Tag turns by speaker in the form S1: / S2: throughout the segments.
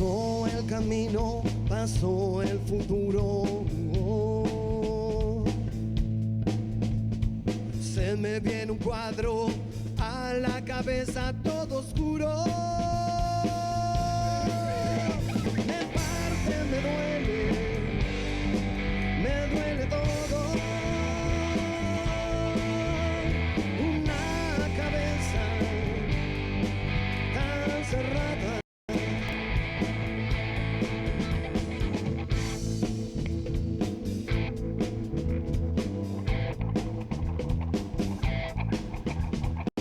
S1: Pasó el camino, pasó el futuro. Se me viene un cuadro a la cabeza todo oscuro. Me parte, me duele todo. Una cabeza tan cerrada.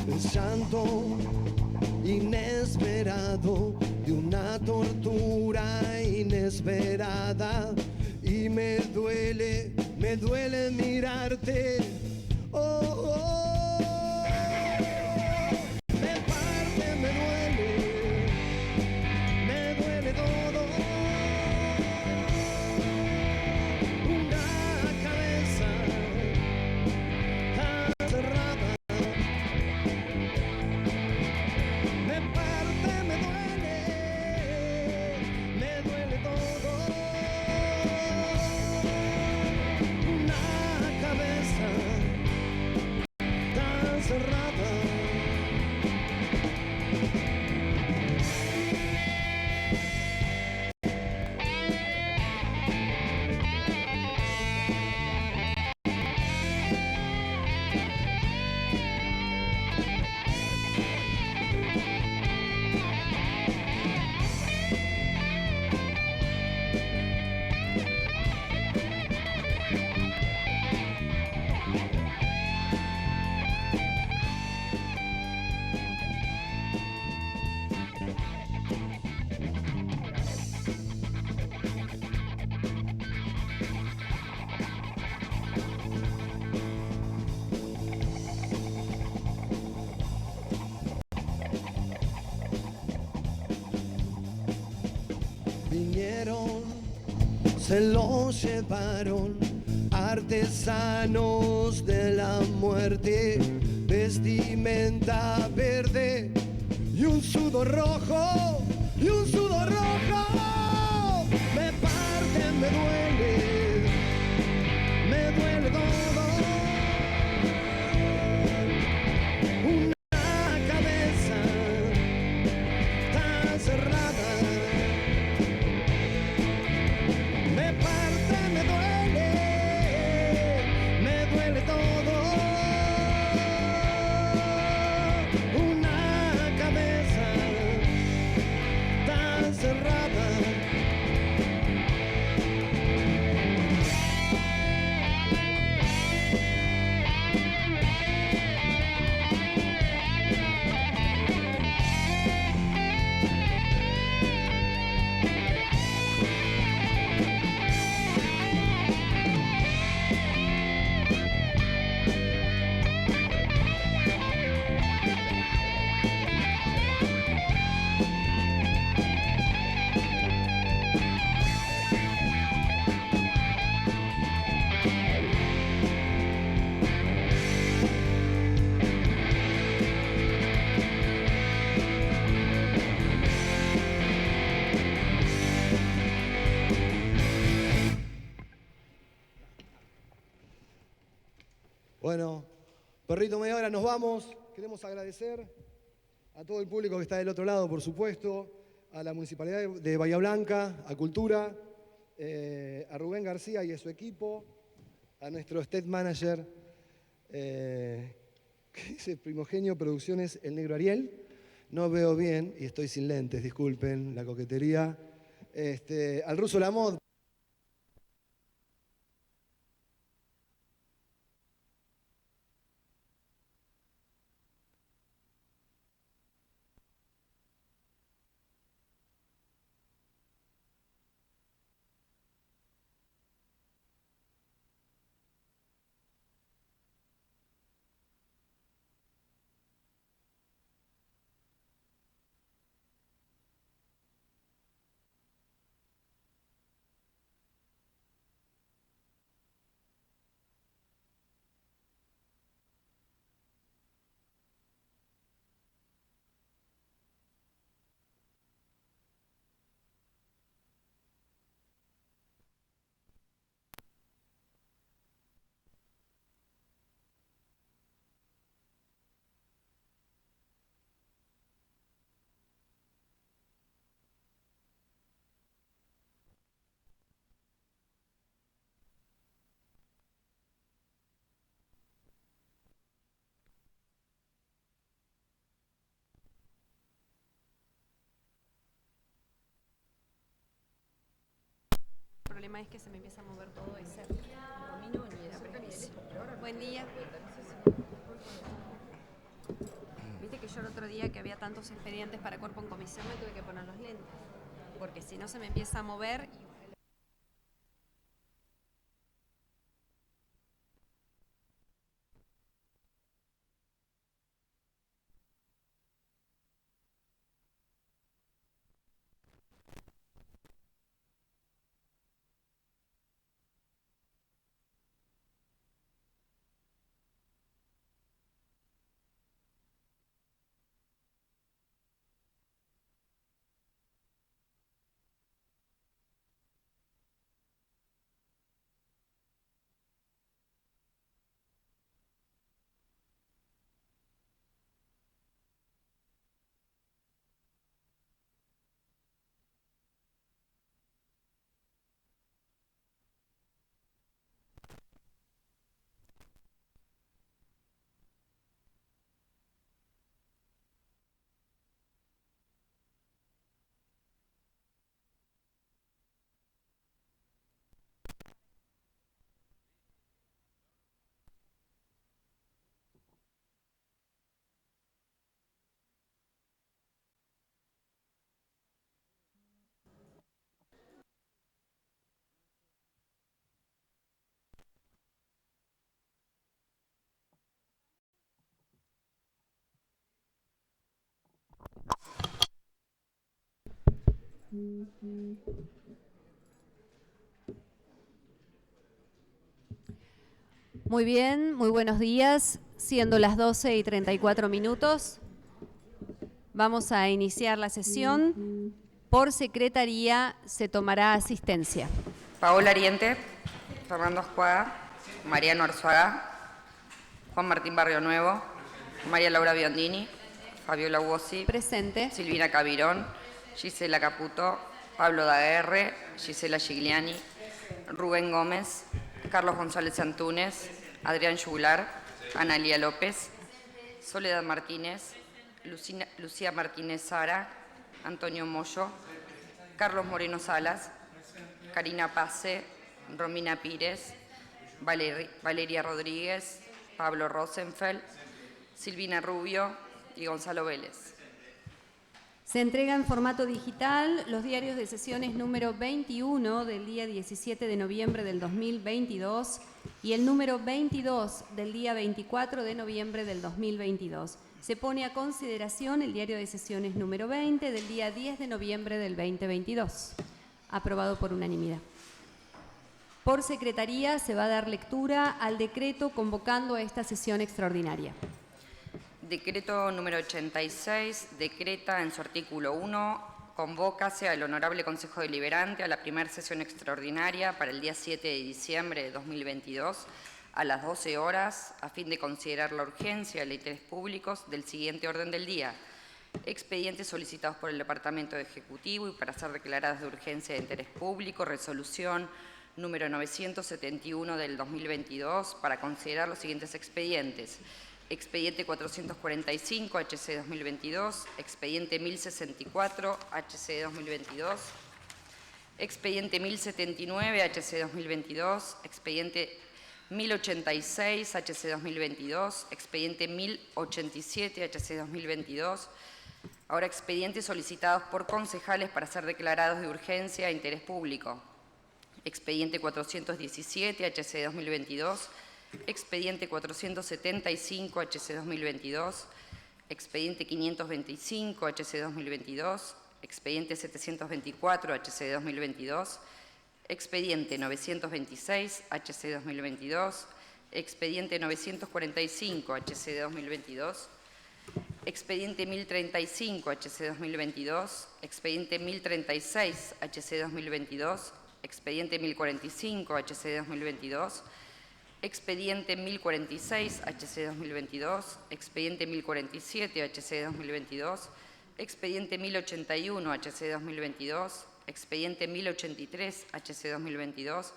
S1: El llanto inesperado de una tortura inesperada, y me duele mirarte. Oh, oh. Me parte, me duele todo. Una cabeza tan cerrada. Me parte, me duele todo. Una cabeza tan cerrada. Vinieron, se lo llevaron, artesanos de la muerte, vestimenta verde y un sudor rojo, y un sudor rojo. Me parte, me duele todo. Una cabeza tan cerrada. Me parte, me duele todo. Una cabeza tan cerrada. Bueno, perrito media hora, nos vamos. Queremos agradecer a todo el público que está del otro lado, por supuesto, a la Municipalidad de Bahía Blanca, a Cultura, a Rubén García y a su equipo, a nuestro State Manager, ¿qué dice? Primogenio Producciones, el Negro Ariel. No veo bien y estoy sin lentes, disculpen la coquetería. Al Ruso Lamod.
S2: problema es que se me empieza a mover todo ese dominio ni de prejuicio. Buen día. Viste que yo el otro día que había tantos expedientes para cuerpo en comisión me tuve que poner los lentes, porque si no se me empieza a mover. Muy bien, muy buenos días. Siendo las 12:34, vamos a iniciar la sesión. Por secretaría se tomará asistencia.
S3: Paola Ariente, Fernando Escuada, Mariano Arzuaga, Juan Martín Barrio Nuevo, María Laura Biondini, Fabiola Uosi,
S2: Presente.
S3: Silvina Cabirón, Gisela Caputo, Pablo Daguerre, Gisela Gigliani, Rubén Gómez, Carlos González Antúnez, Adrián Yugular, Analía López, Soledad Martínez, Lucía Martínez Sara, Antonio Moyo, Carlos Moreno Salas, Karina Pase, Romina Pires, Valeria Rodríguez, Pablo Rosenfeld, Silvina Rubio y Gonzalo Vélez.
S2: Se entrega en formato digital los diarios de sesiones número 21 del día 17 de noviembre del 2022 y el número 22 del día 24 de noviembre del 2022. Se pone a consideración el diario de sesiones número 20 del día 10 de noviembre del 2022. Aprobado por unanimidad. Por secretaría se va a dar lectura al decreto convocando a esta sesión extraordinaria.
S3: Decreto número 86, decreta en su artículo 1, convócase al Honorable Consejo Deliberante a la primera sesión extraordinaria para el día 7 de diciembre de 2022 a las 12 horas a fin de considerar la urgencia del interés públicos del siguiente orden del día. Expedientes solicitados por el Departamento Ejecutivo y para ser declaradas de urgencia de interés público, resolución número 971 del 2022 para considerar los siguientes expedientes. Expediente 445, HC 2022, expediente 1064, HC 2022, expediente 1079, HC 2022, expediente 1086, HC 2022, expediente 1087, HC 2022, ahora expedientes solicitados por concejales para ser declarados de urgencia de interés público. Expediente 417, HC 2022, expediente 475, HC 2022, expediente 525, HC 2022, expediente 724, HC 2022, expediente 926, HC 2022, expediente 945, HC 2022, expediente 1035, HC 2022, expediente 1036, HC 2022, expediente 1045, HC 2022, expediente 1046, HC 2022, expediente 1047, HC 2022, expediente 1081, HC 2022, expediente 1083, HC 2022,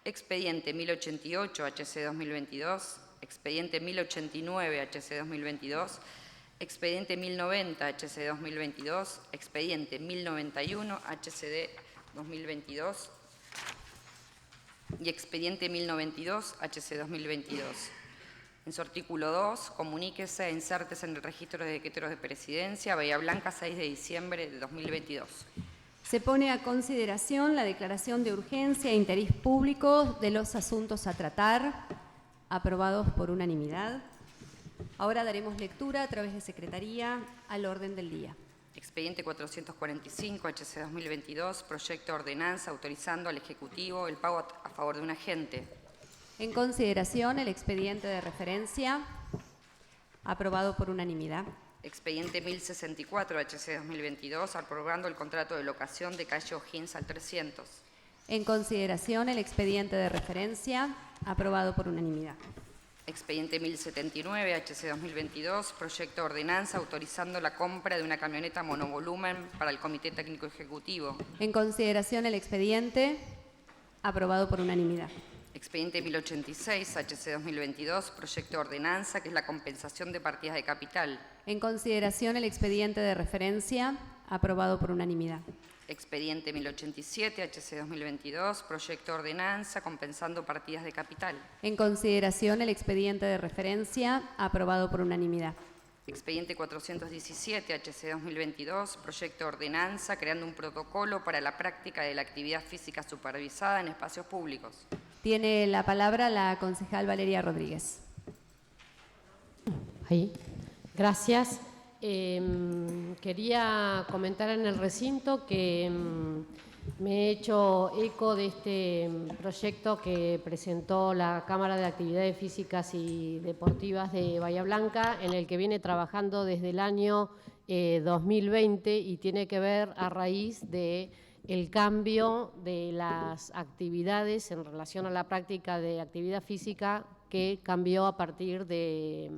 S3: expediente 1088, HC 2022, expediente 1089, HC 2022, expediente 1090, HC 2022, expediente 1091, HCD 2022, y expediente 1092, HC 2022. En su artículo 2, comuníquese e insértese en el registro de decretos de presidencia, Bahía Blanca, 6 de diciembre de 2022.
S2: Se pone a consideración la declaración de urgencia e interés público de los asuntos a tratar, aprobados por unanimidad. Ahora daremos lectura a través de Secretaría al orden del día.
S3: Expediente 445, HC 2022, proyecto de ordenanza autorizando al Ejecutivo el pago a favor de un agente.
S2: En consideración el expediente de referencia, aprobado por unanimidad.
S3: Expediente 1064, HC 2022, aprobando el contrato de locación de calle O'Higgins al 300.
S2: En consideración el expediente de referencia, aprobado por unanimidad.
S3: Expediente 1079, HC 2022, proyecto de ordenanza autorizando la compra de una camioneta monovolumen para el Comité Técnico Ejecutivo.
S2: En consideración el expediente, aprobado por unanimidad.
S3: Expediente 1086, HC 2022, proyecto de ordenanza que es la compensación de partidas de capital.
S2: En consideración el expediente de referencia, aprobado por unanimidad.
S3: Expediente 1087, HC 2022, proyecto de ordenanza compensando partidas de capital.
S2: En consideración el expediente de referencia, aprobado por unanimidad.
S3: Expediente 417, HC 2022, proyecto de ordenanza creando un protocolo para la práctica de la actividad física supervisada en espacios públicos.
S2: Tiene la palabra la concejal Valeria Rodríguez.
S4: Ahí. Gracias. Quería comentar en el recinto que me he hecho eco de este proyecto que presentó la Cámara de Actividades Físicas y Deportivas de Bahía Blanca, en el que viene trabajando desde el año 2020 y tiene que ver a raíz de el cambio de las actividades en relación a la práctica de actividad física que cambió a partir de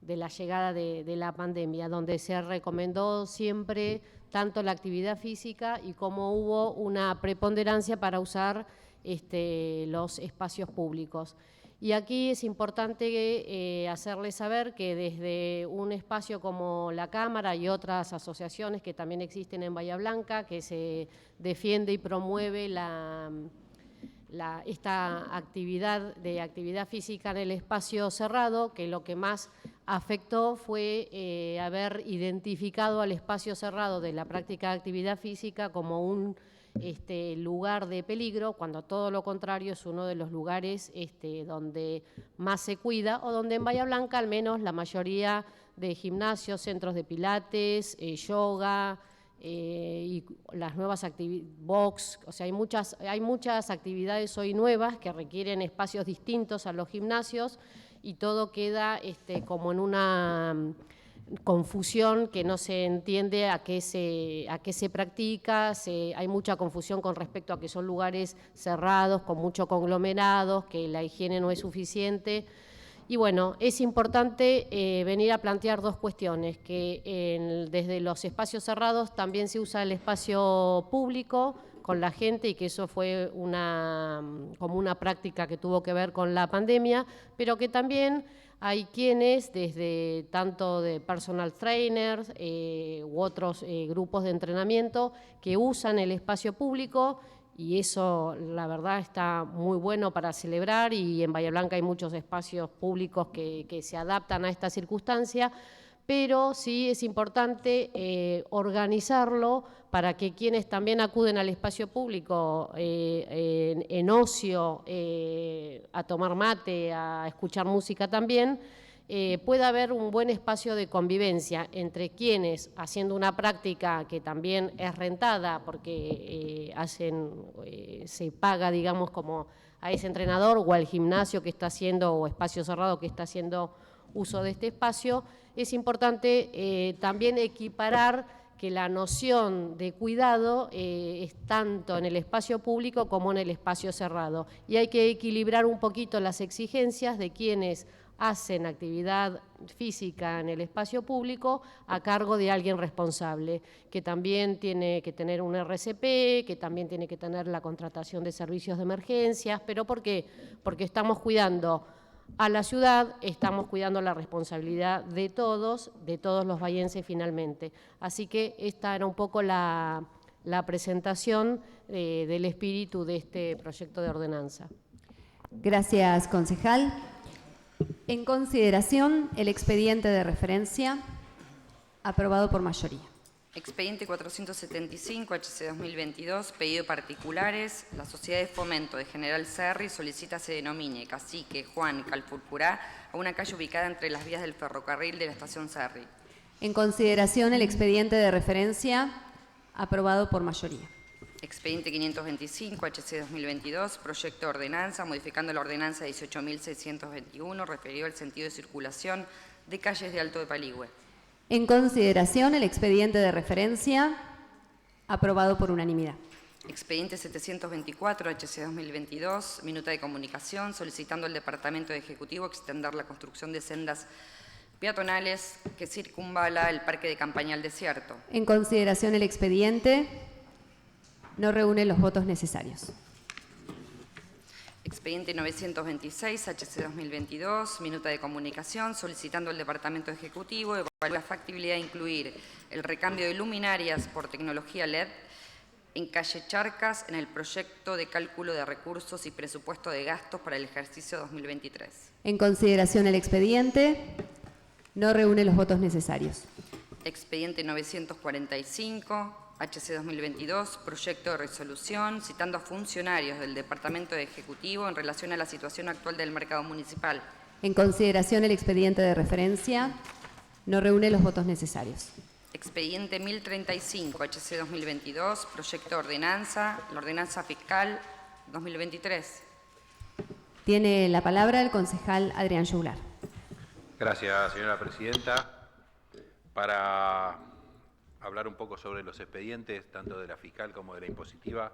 S4: la llegada de la pandemia, donde se recomendó siempre tanto la actividad física y como hubo una preponderancia para usar los espacios públicos. Y aquí es importante hacerles saber que desde un espacio como la Cámara y otras asociaciones que también existen en Bahía Blanca, que se defiende y promueve esta actividad física en el espacio cerrado, que lo que más afectó fue haber identificado al espacio cerrado de la práctica de actividad física como un lugar de peligro, cuando todo lo contrario es uno de los lugares donde más se cuida, o donde en Bahía Blanca al menos la mayoría de gimnasios, centros de pilates, yoga, y las nuevas box, o sea, hay muchas actividades hoy nuevas que requieren espacios distintos a los gimnasios y todo queda como en una confusión que no se entiende a qué se practica, hay mucha confusión con respecto a que son lugares cerrados, con muchos conglomerados, que la higiene no es suficiente. Y bueno, es importante venir a plantear dos cuestiones, que desde los espacios cerrados también se usa el espacio público con la gente y que eso fue como una práctica que tuvo que ver con la pandemia, pero que también hay quienes, desde tanto de personal trainers u otros grupos de entrenamiento, que usan el espacio público. Y eso, la verdad, está muy bueno para celebrar y en Bahía Blanca hay muchos espacios públicos que se adaptan a esta circunstancia, pero sí es importante organizarlo para que quienes también acuden al espacio público en ocio, a tomar mate, a escuchar música también, pueda haber un buen espacio de convivencia entre quienes, haciendo una práctica que también es rentada porque se paga, digamos, como a ese entrenador o al gimnasio que está haciendo o espacio cerrado que está haciendo uso de este espacio, es importante también equiparar que la noción de cuidado es tanto en el espacio público como en el espacio cerrado. Y hay que equilibrar un poquito las exigencias de quienes hacen actividad física en el espacio público a cargo de alguien responsable, que también tiene que tener un RCP, que también tiene que tener la contratación de servicios de emergencias. ¿Pero por qué? Porque estamos cuidando a la ciudad, estamos cuidando la responsabilidad de todos los bahienses finalmente. Así que esta era un poco la la presentación del espíritu de este proyecto de ordenanza.
S2: Gracias, concejal. En consideración, el expediente de referencia, aprobado por mayoría.
S3: Expediente 475, HC 2022, pedido de particulares. La Sociedad de Fomento de General Serri solicita se denomine Cacique Juan Calfurcurá a una calle ubicada entre las vías del ferrocarril de la estación Serri.
S2: En consideración, el expediente de referencia, aprobado por mayoría.
S3: Expediente 525, HC 2022, proyecto de ordenanza, modificando la ordenanza 18.621, referido al sentido de circulación de calles de Alto de Paligüe.
S2: En consideración, el expediente de referencia, aprobado por unanimidad.
S3: Expediente 724, HC 2022, minuta de comunicación, solicitando al Departamento de Ejecutivo extender la construcción de sendas peatonales que circunvala el Parque de Campaña al Desierto.
S2: En consideración, el expediente no reúne los votos necesarios.
S3: Expediente 926, HC 2022, minuta de comunicación, solicitando al Departamento Ejecutivo evaluar la factibilidad de incluir el recambio de luminarias por tecnología LED en calle Charcas en el proyecto de cálculo de recursos y presupuesto de gastos para el ejercicio 2023.
S2: En consideración, el expediente no reúne los votos necesarios.
S3: Expediente 945, HC 2022, proyecto de resolución, citando a funcionarios del Departamento de Ejecutivo en relación a la situación actual del mercado municipal.
S2: En consideración, el expediente de referencia no reúne los votos necesarios.
S3: Expediente 1035, HC 2022, proyecto de ordenanza, la ordenanza fiscal 2023.
S2: Tiene la palabra el concejal Adrián Juglar.
S5: Gracias, señora presidenta. Para hablar un poco sobre los expedientes, tanto de la fiscal como de la impositiva.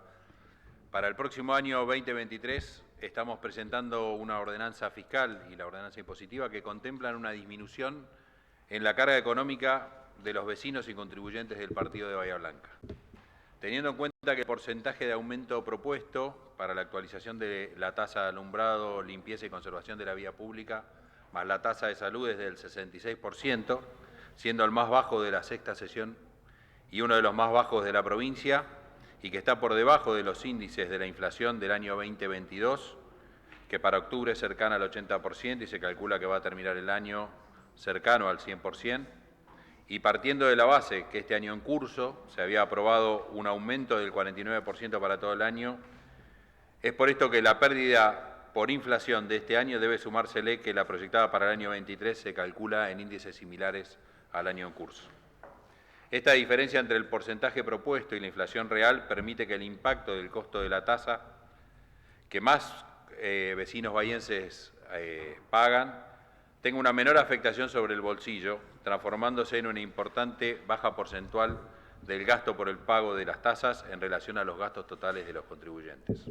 S5: Para el próximo año 2023 estamos presentando una ordenanza fiscal y la ordenanza impositiva que contemplan una disminución en la carga económica de los vecinos y contribuyentes del partido de Bahía Blanca. Teniendo en cuenta que el porcentaje de aumento propuesto para la actualización de la tasa de alumbrado, limpieza y conservación de la vía pública, más la tasa de salud es del 66%, siendo el más bajo de la sexta sesión y uno de los más bajos de la provincia, y que está por debajo de los índices de la inflación del año 2022, que para octubre es cercana al 80% y se calcula que va a terminar el año cercano al 100%, y partiendo de la base que este año en curso se había aprobado un aumento del 49% para todo el año, es por esto que la pérdida por inflación de este año debe sumársele que la proyectada para el año 23 se calcula en índices similares al año en curso. Esta diferencia entre el porcentaje propuesto y la inflación real permite que el impacto del costo de la tasa, que más vecinos bahienses pagan, tenga una menor afectación sobre el bolsillo, transformándose en una importante baja porcentual del gasto por el pago de las tasas en relación a los gastos totales de los contribuyentes.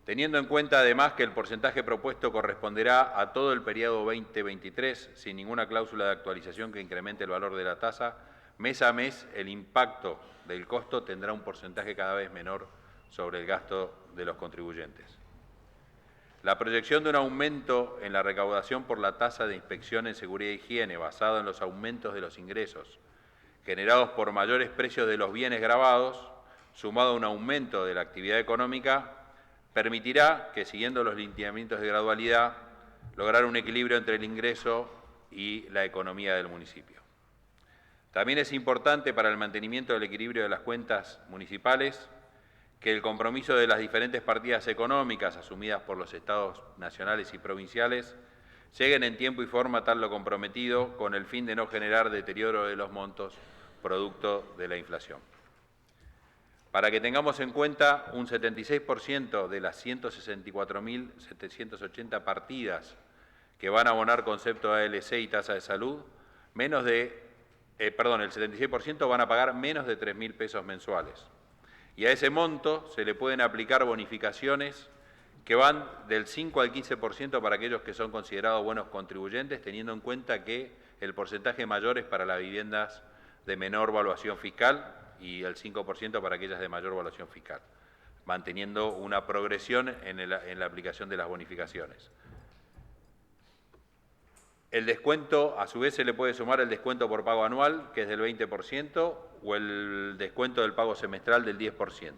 S5: Teniendo en cuenta además que el porcentaje propuesto corresponderá a todo el periodo 2023, sin ninguna cláusula de actualización que incremente el valor de la tasa, mes a mes el impacto del costo tendrá un porcentaje cada vez menor sobre el gasto de los contribuyentes. La proyección de un aumento en la recaudación por la tasa de inspección en seguridad e higiene, basado en los aumentos de los ingresos generados por mayores precios de los bienes gravados, sumado a un aumento de la actividad económica, permitirá que, siguiendo los lineamientos de gradualidad, lograr un equilibrio entre el ingreso y la economía del municipio. También es importante para el mantenimiento del equilibrio de las cuentas municipales que el compromiso de las diferentes partidas económicas asumidas por los estados nacionales y provinciales lleguen en tiempo y forma tal lo comprometido, con el fin de no generar deterioro de los montos producto de la inflación. Para que tengamos en cuenta, un 76% de las 164.780 partidas que van a abonar concepto ALC y tasa de salud, el 76% van a pagar menos de 3.000 pesos mensuales. Y a ese monto se le pueden aplicar bonificaciones que van del 5 al 15% para aquellos que son considerados buenos contribuyentes, teniendo en cuenta que el porcentaje mayor es para las viviendas de menor valuación fiscal y el 5% para aquellas de mayor valuación fiscal, manteniendo una progresión en la aplicación de las bonificaciones. El descuento, a su vez, se le puede sumar el descuento por pago anual, que es del 20%, o el descuento del pago semestral del 10%.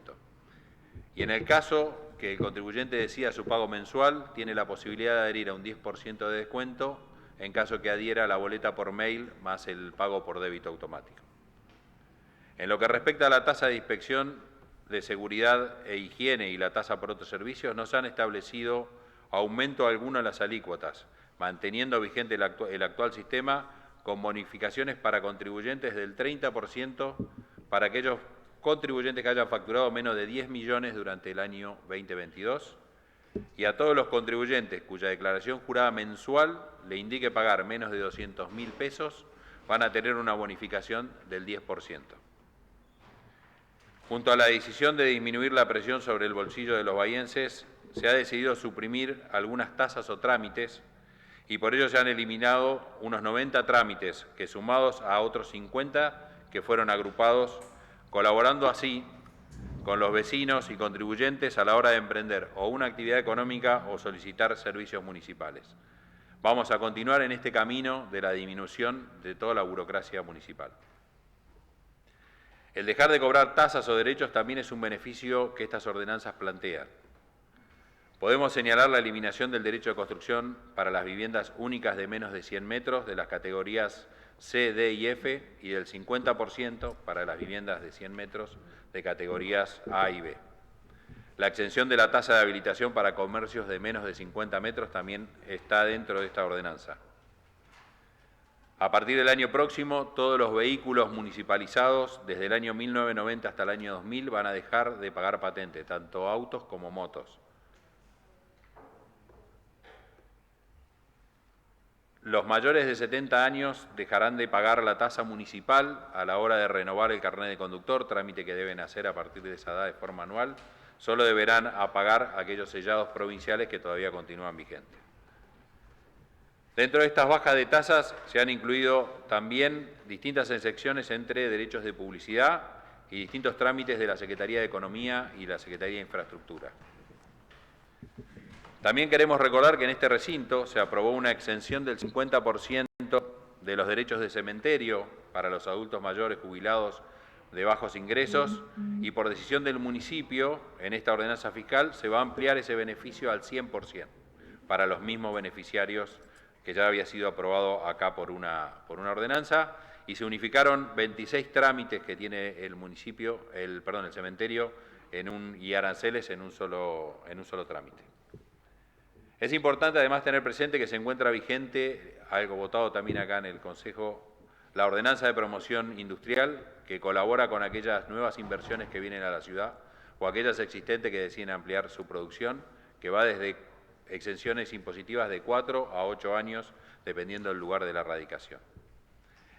S5: Y en el caso que el contribuyente decida su pago mensual, tiene la posibilidad de adherir a un 10% de descuento en caso que adhiera a la boleta por mail más el pago por débito automático. En lo que respecta a la tasa de inspección de seguridad e higiene y la tasa por otros servicios, no se han establecido aumento alguno en las alícuotas, manteniendo vigente el actual sistema con bonificaciones para contribuyentes del 30% para aquellos contribuyentes que hayan facturado menos de 10 millones durante el año 2022 y a todos los contribuyentes cuya declaración jurada mensual le indique pagar menos de 200.000 pesos van a tener una bonificación del 10%. Junto a la decisión de disminuir la presión sobre el bolsillo de los bahienses, se ha decidido suprimir algunas tasas o trámites y por ello se han eliminado unos 90 trámites que, sumados a otros 50 que fueron agrupados, colaborando así con los vecinos y contribuyentes a la hora de emprender o una actividad económica o solicitar servicios municipales. Vamos a continuar en este camino de la disminución de toda la burocracia municipal. El dejar de cobrar tasas o derechos también es un beneficio que estas ordenanzas plantean. Podemos señalar la eliminación del derecho de construcción para las viviendas únicas de menos de 100 metros de las categorías C, D y F y del 50% para las viviendas de 100 metros de categorías A y B. La exención de la tasa de habilitación para comercios de menos de 50 metros también está dentro de esta ordenanza. A partir del año próximo, todos los vehículos municipalizados desde el año 1990 hasta el año 2000 van a dejar de pagar patente, tanto autos como motos. Los mayores de 70 años dejarán de pagar la tasa municipal a la hora de renovar el carnet de conductor, trámite que deben hacer a partir de esa edad de forma anual. Solo deberán pagar aquellos sellados provinciales que todavía continúan vigentes. Dentro de estas bajas de tasas se han incluido también distintas excepciones entre derechos de publicidad y distintos trámites de la Secretaría de Economía y la Secretaría de Infraestructura. También queremos recordar que en este recinto se aprobó una exención del 50% de los derechos de cementerio para los adultos mayores jubilados de bajos ingresos y por decisión del municipio, en esta ordenanza fiscal, se va a ampliar ese beneficio al 100% para los mismos beneficiarios que ya había sido aprobado acá por una ordenanza y se unificaron 26 trámites que tiene el municipio, el cementerio y aranceles en un solo trámite. Es importante además tener presente que se encuentra vigente, algo votado también acá en el Consejo, la ordenanza de promoción industrial que colabora con aquellas nuevas inversiones que vienen a la ciudad o aquellas existentes que deciden ampliar su producción, que va desde exenciones impositivas de 4 a 8 años, dependiendo del lugar de la radicación.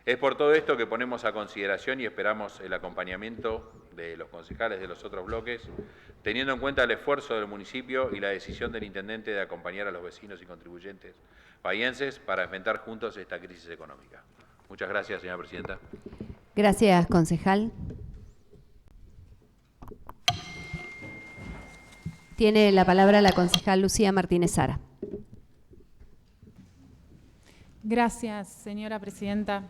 S5: Es por todo esto que ponemos a consideración y esperamos el acompañamiento de los concejales de los otros bloques, teniendo en cuenta el esfuerzo del municipio y la decisión del intendente de acompañar a los vecinos y contribuyentes bahienses para enfrentar juntos esta crisis económica. Muchas gracias, señora presidenta.
S2: Gracias, concejal. Tiene la palabra la concejal Lucía Martínez Sara.
S6: Gracias, señora presidenta.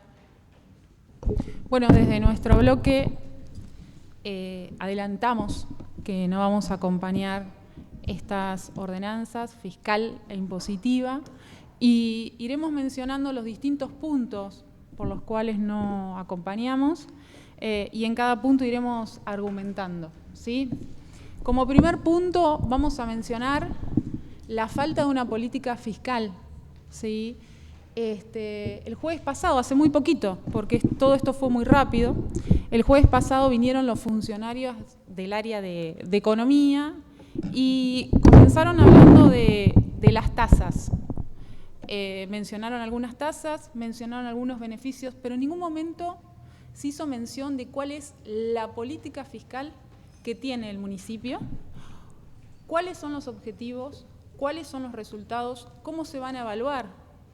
S6: Bueno, desde nuestro bloque adelantamos que no vamos a acompañar estas ordenanzas fiscal e impositiva y iremos mencionando los distintos puntos por los cuales no acompañamos y en cada punto iremos argumentando, ¿sí? Como primer punto vamos a mencionar la falta de una política fiscal, ¿sí? El jueves pasado, hace muy poquito, porque todo esto fue muy rápido, el jueves pasado vinieron los funcionarios del área de economía y comenzaron hablando de las tasas. Mencionaron algunas tasas, mencionaron algunos beneficios, pero en ningún momento se hizo mención de cuál es la política fiscal que tiene el municipio, cuáles son los objetivos, cuáles son los resultados, cómo se van a evaluar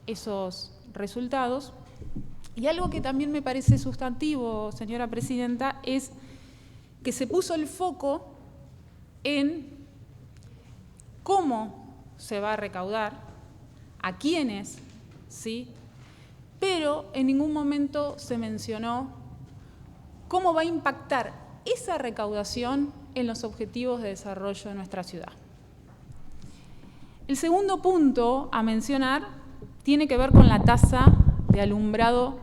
S6: esos resultados. Y algo que también me parece sustantivo, señora presidenta, es que se puso el foco en cómo se va a recaudar, a quiénes ¿sí? Pero en ningún momento se mencionó cómo va a impactar esa recaudación en los objetivos de desarrollo de nuestra ciudad. El segundo punto a mencionar tiene que ver con la tasa de alumbrado,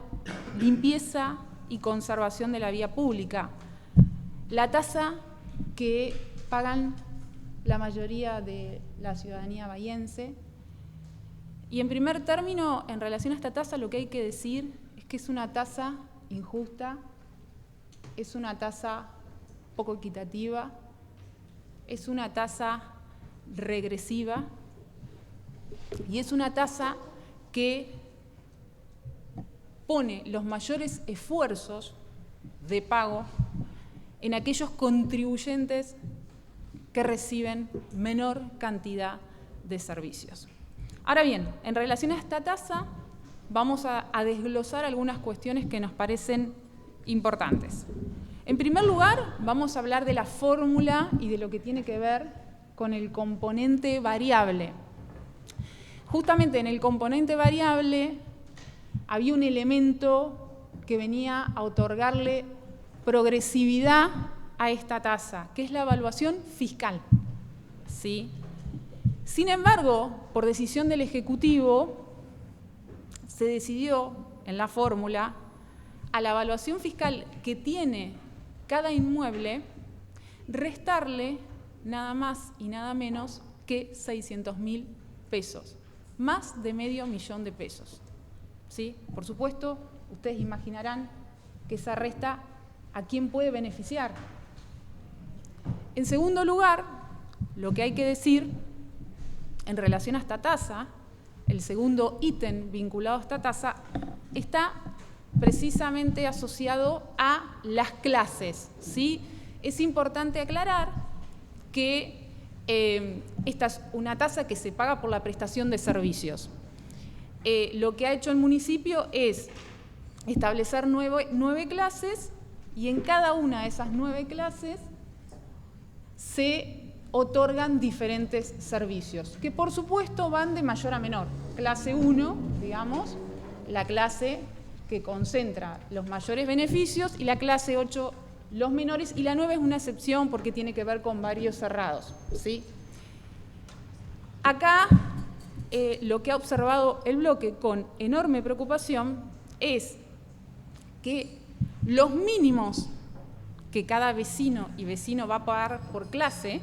S6: limpieza y conservación de la vía pública. La tasa que pagan la mayoría de la ciudadanía bahiense. Y en primer término, en relación a esta tasa, lo que hay que decir es que es una tasa injusta, es una tasa poco equitativa, es una tasa regresiva y es una tasa que pone los mayores esfuerzos de pago en aquellos contribuyentes que reciben menor cantidad de servicios. Ahora bien, en relación a esta tasa, vamos a desglosar algunas cuestiones que nos parecen importantes. En primer lugar, vamos a hablar de la fórmula y de lo que tiene que ver con el componente variable. Justamente en el componente variable había un elemento que venía a otorgarle progresividad a esta tasa, que es la evaluación fiscal, ¿sí? Sin embargo, por decisión del Ejecutivo, se decidió en la fórmula a la evaluación fiscal que tiene cada inmueble restarle nada más y nada menos que 600.000 pesos, más de medio millón de pesos. ¿Sí? Por supuesto, ustedes imaginarán que esa resta ¿a quién puede beneficiar? En segundo lugar, lo que hay que decir en relación a esta tasa, el segundo ítem vinculado a esta tasa, está precisamente asociado a las clases, ¿sí? Es importante aclarar que esta es una tasa que se paga por la prestación de servicios. Lo que ha hecho el municipio es establecer 9 clases y en cada una de esas 9 clases se otorgan diferentes servicios, que por supuesto van de mayor a menor. Clase 1, digamos, la clase que concentra los mayores beneficios, y la clase 8 los menores, y la 9 es una excepción porque tiene que ver con barrios cerrados, ¿sí? Acá lo que ha observado el bloque con enorme preocupación es que los mínimos que cada vecino y vecino va a pagar por clase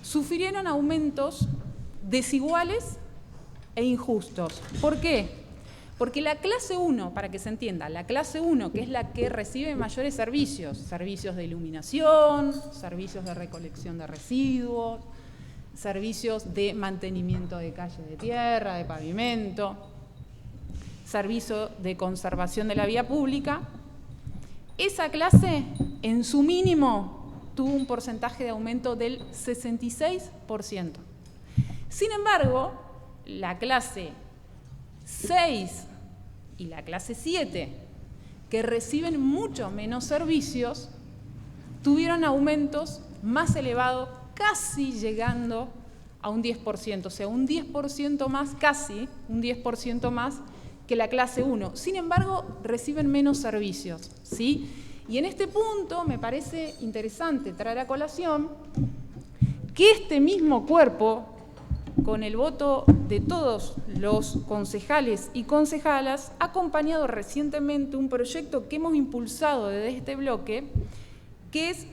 S6: sufrieron aumentos desiguales e injustos. ¿Por qué? Porque la clase 1, para que se entienda, la clase 1, que es la que recibe mayores servicios, servicios de iluminación, servicios de recolección de residuos, servicios de mantenimiento de calles de tierra, de pavimento, servicio de conservación de la vía pública, esa clase, en su mínimo, tuvo un porcentaje de aumento del 66%. Sin embargo, la clase 6 y la clase 7, que reciben mucho menos servicios, tuvieron aumentos más elevados, casi llegando a un 10%, o sea, un 10% más, casi un 10% más que la clase 1. Sin embargo, reciben menos servicios, ¿sí? Y en este punto me parece interesante traer a colación que este mismo cuerpo, con el voto de todos los concejales y concejalas, ha acompañado recientemente un proyecto que hemos impulsado desde este bloque, que es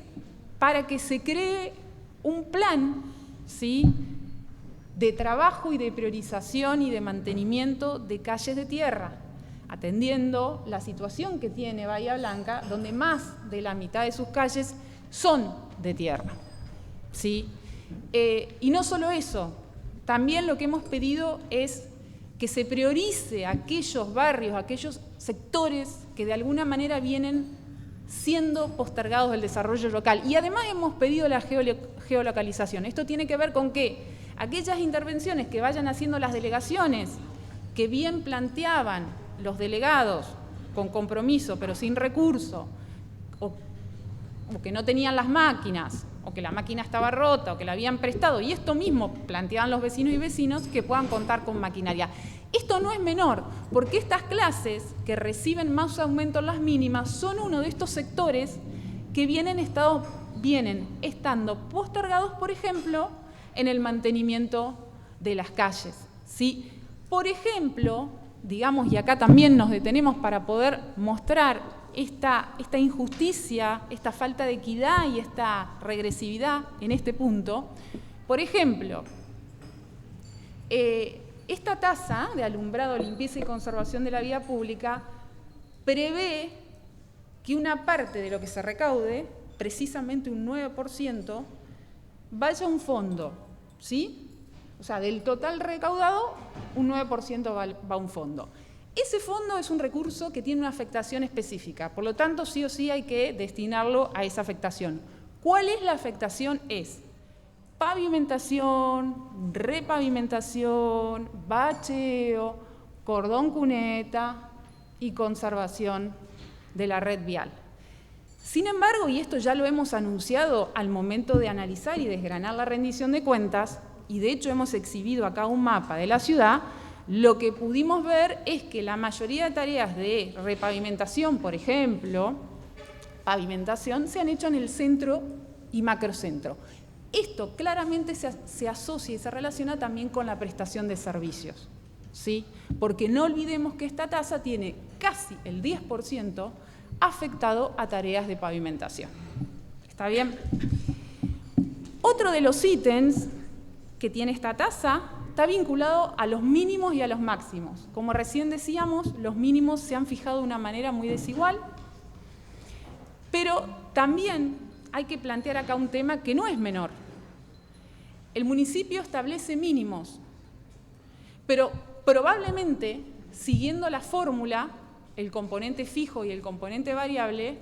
S6: para que se cree un plan, ¿sí?, de trabajo y de priorización y de mantenimiento de calles de tierra, atendiendo la situación que tiene Bahía Blanca, donde más de la mitad de sus calles son de tierra, ¿sí? Y no solo eso, también lo que hemos pedido es que se priorice aquellos barrios, aquellos sectores que de alguna manera vienen siendo postergados del desarrollo local. Y además hemos pedido la geolocalización. Esto tiene que ver con que aquellas intervenciones que vayan haciendo las delegaciones, que bien planteaban los delegados con compromiso pero sin recurso, o que no tenían las máquinas, o que la máquina estaba rota, o que la habían prestado, y esto mismo planteaban los vecinos y vecinos, que puedan contar con maquinaria. Esto no es menor, porque estas clases que reciben más aumento en las mínimas son uno de estos sectores que vienen estando postergados, por ejemplo, en el mantenimiento de las calles, ¿sí? Por ejemplo, digamos, y acá también nos detenemos para poder mostrar esta injusticia, esta falta de equidad y esta regresividad en este punto. Por ejemplo, esta tasa de alumbrado, limpieza y conservación de la vía pública prevé que una parte de lo que se recaude, precisamente un 9%, vaya a un fondo, ¿sí? O sea, del total recaudado, un 9% va a un fondo. Ese fondo es un recurso que tiene una afectación específica, por lo tanto, sí o sí hay que destinarlo a esa afectación. ¿Cuál es la afectación? Es pavimentación, repavimentación, bacheo, cordón cuneta y conservación de la red vial. Sin embargo, y esto ya lo hemos anunciado al momento de analizar y desgranar la rendición de cuentas, y de hecho hemos exhibido acá un mapa de la ciudad, lo que pudimos ver es que la mayoría de tareas de repavimentación, por ejemplo, pavimentación, se han hecho en el centro y macrocentro. Esto claramente se asocia y se relaciona también con la prestación de servicios, ¿sí? Porque no olvidemos que esta tasa tiene casi el 10% afectado a tareas de pavimentación. ¿Está bien? Otro de los ítems que tiene esta tasa está vinculado a los mínimos y a los máximos. Como recién decíamos, los mínimos se han fijado de una manera muy desigual, pero también hay que plantear acá un tema que no es menor. El municipio establece mínimos, pero probablemente, siguiendo la fórmula, el componente fijo y el componente variable,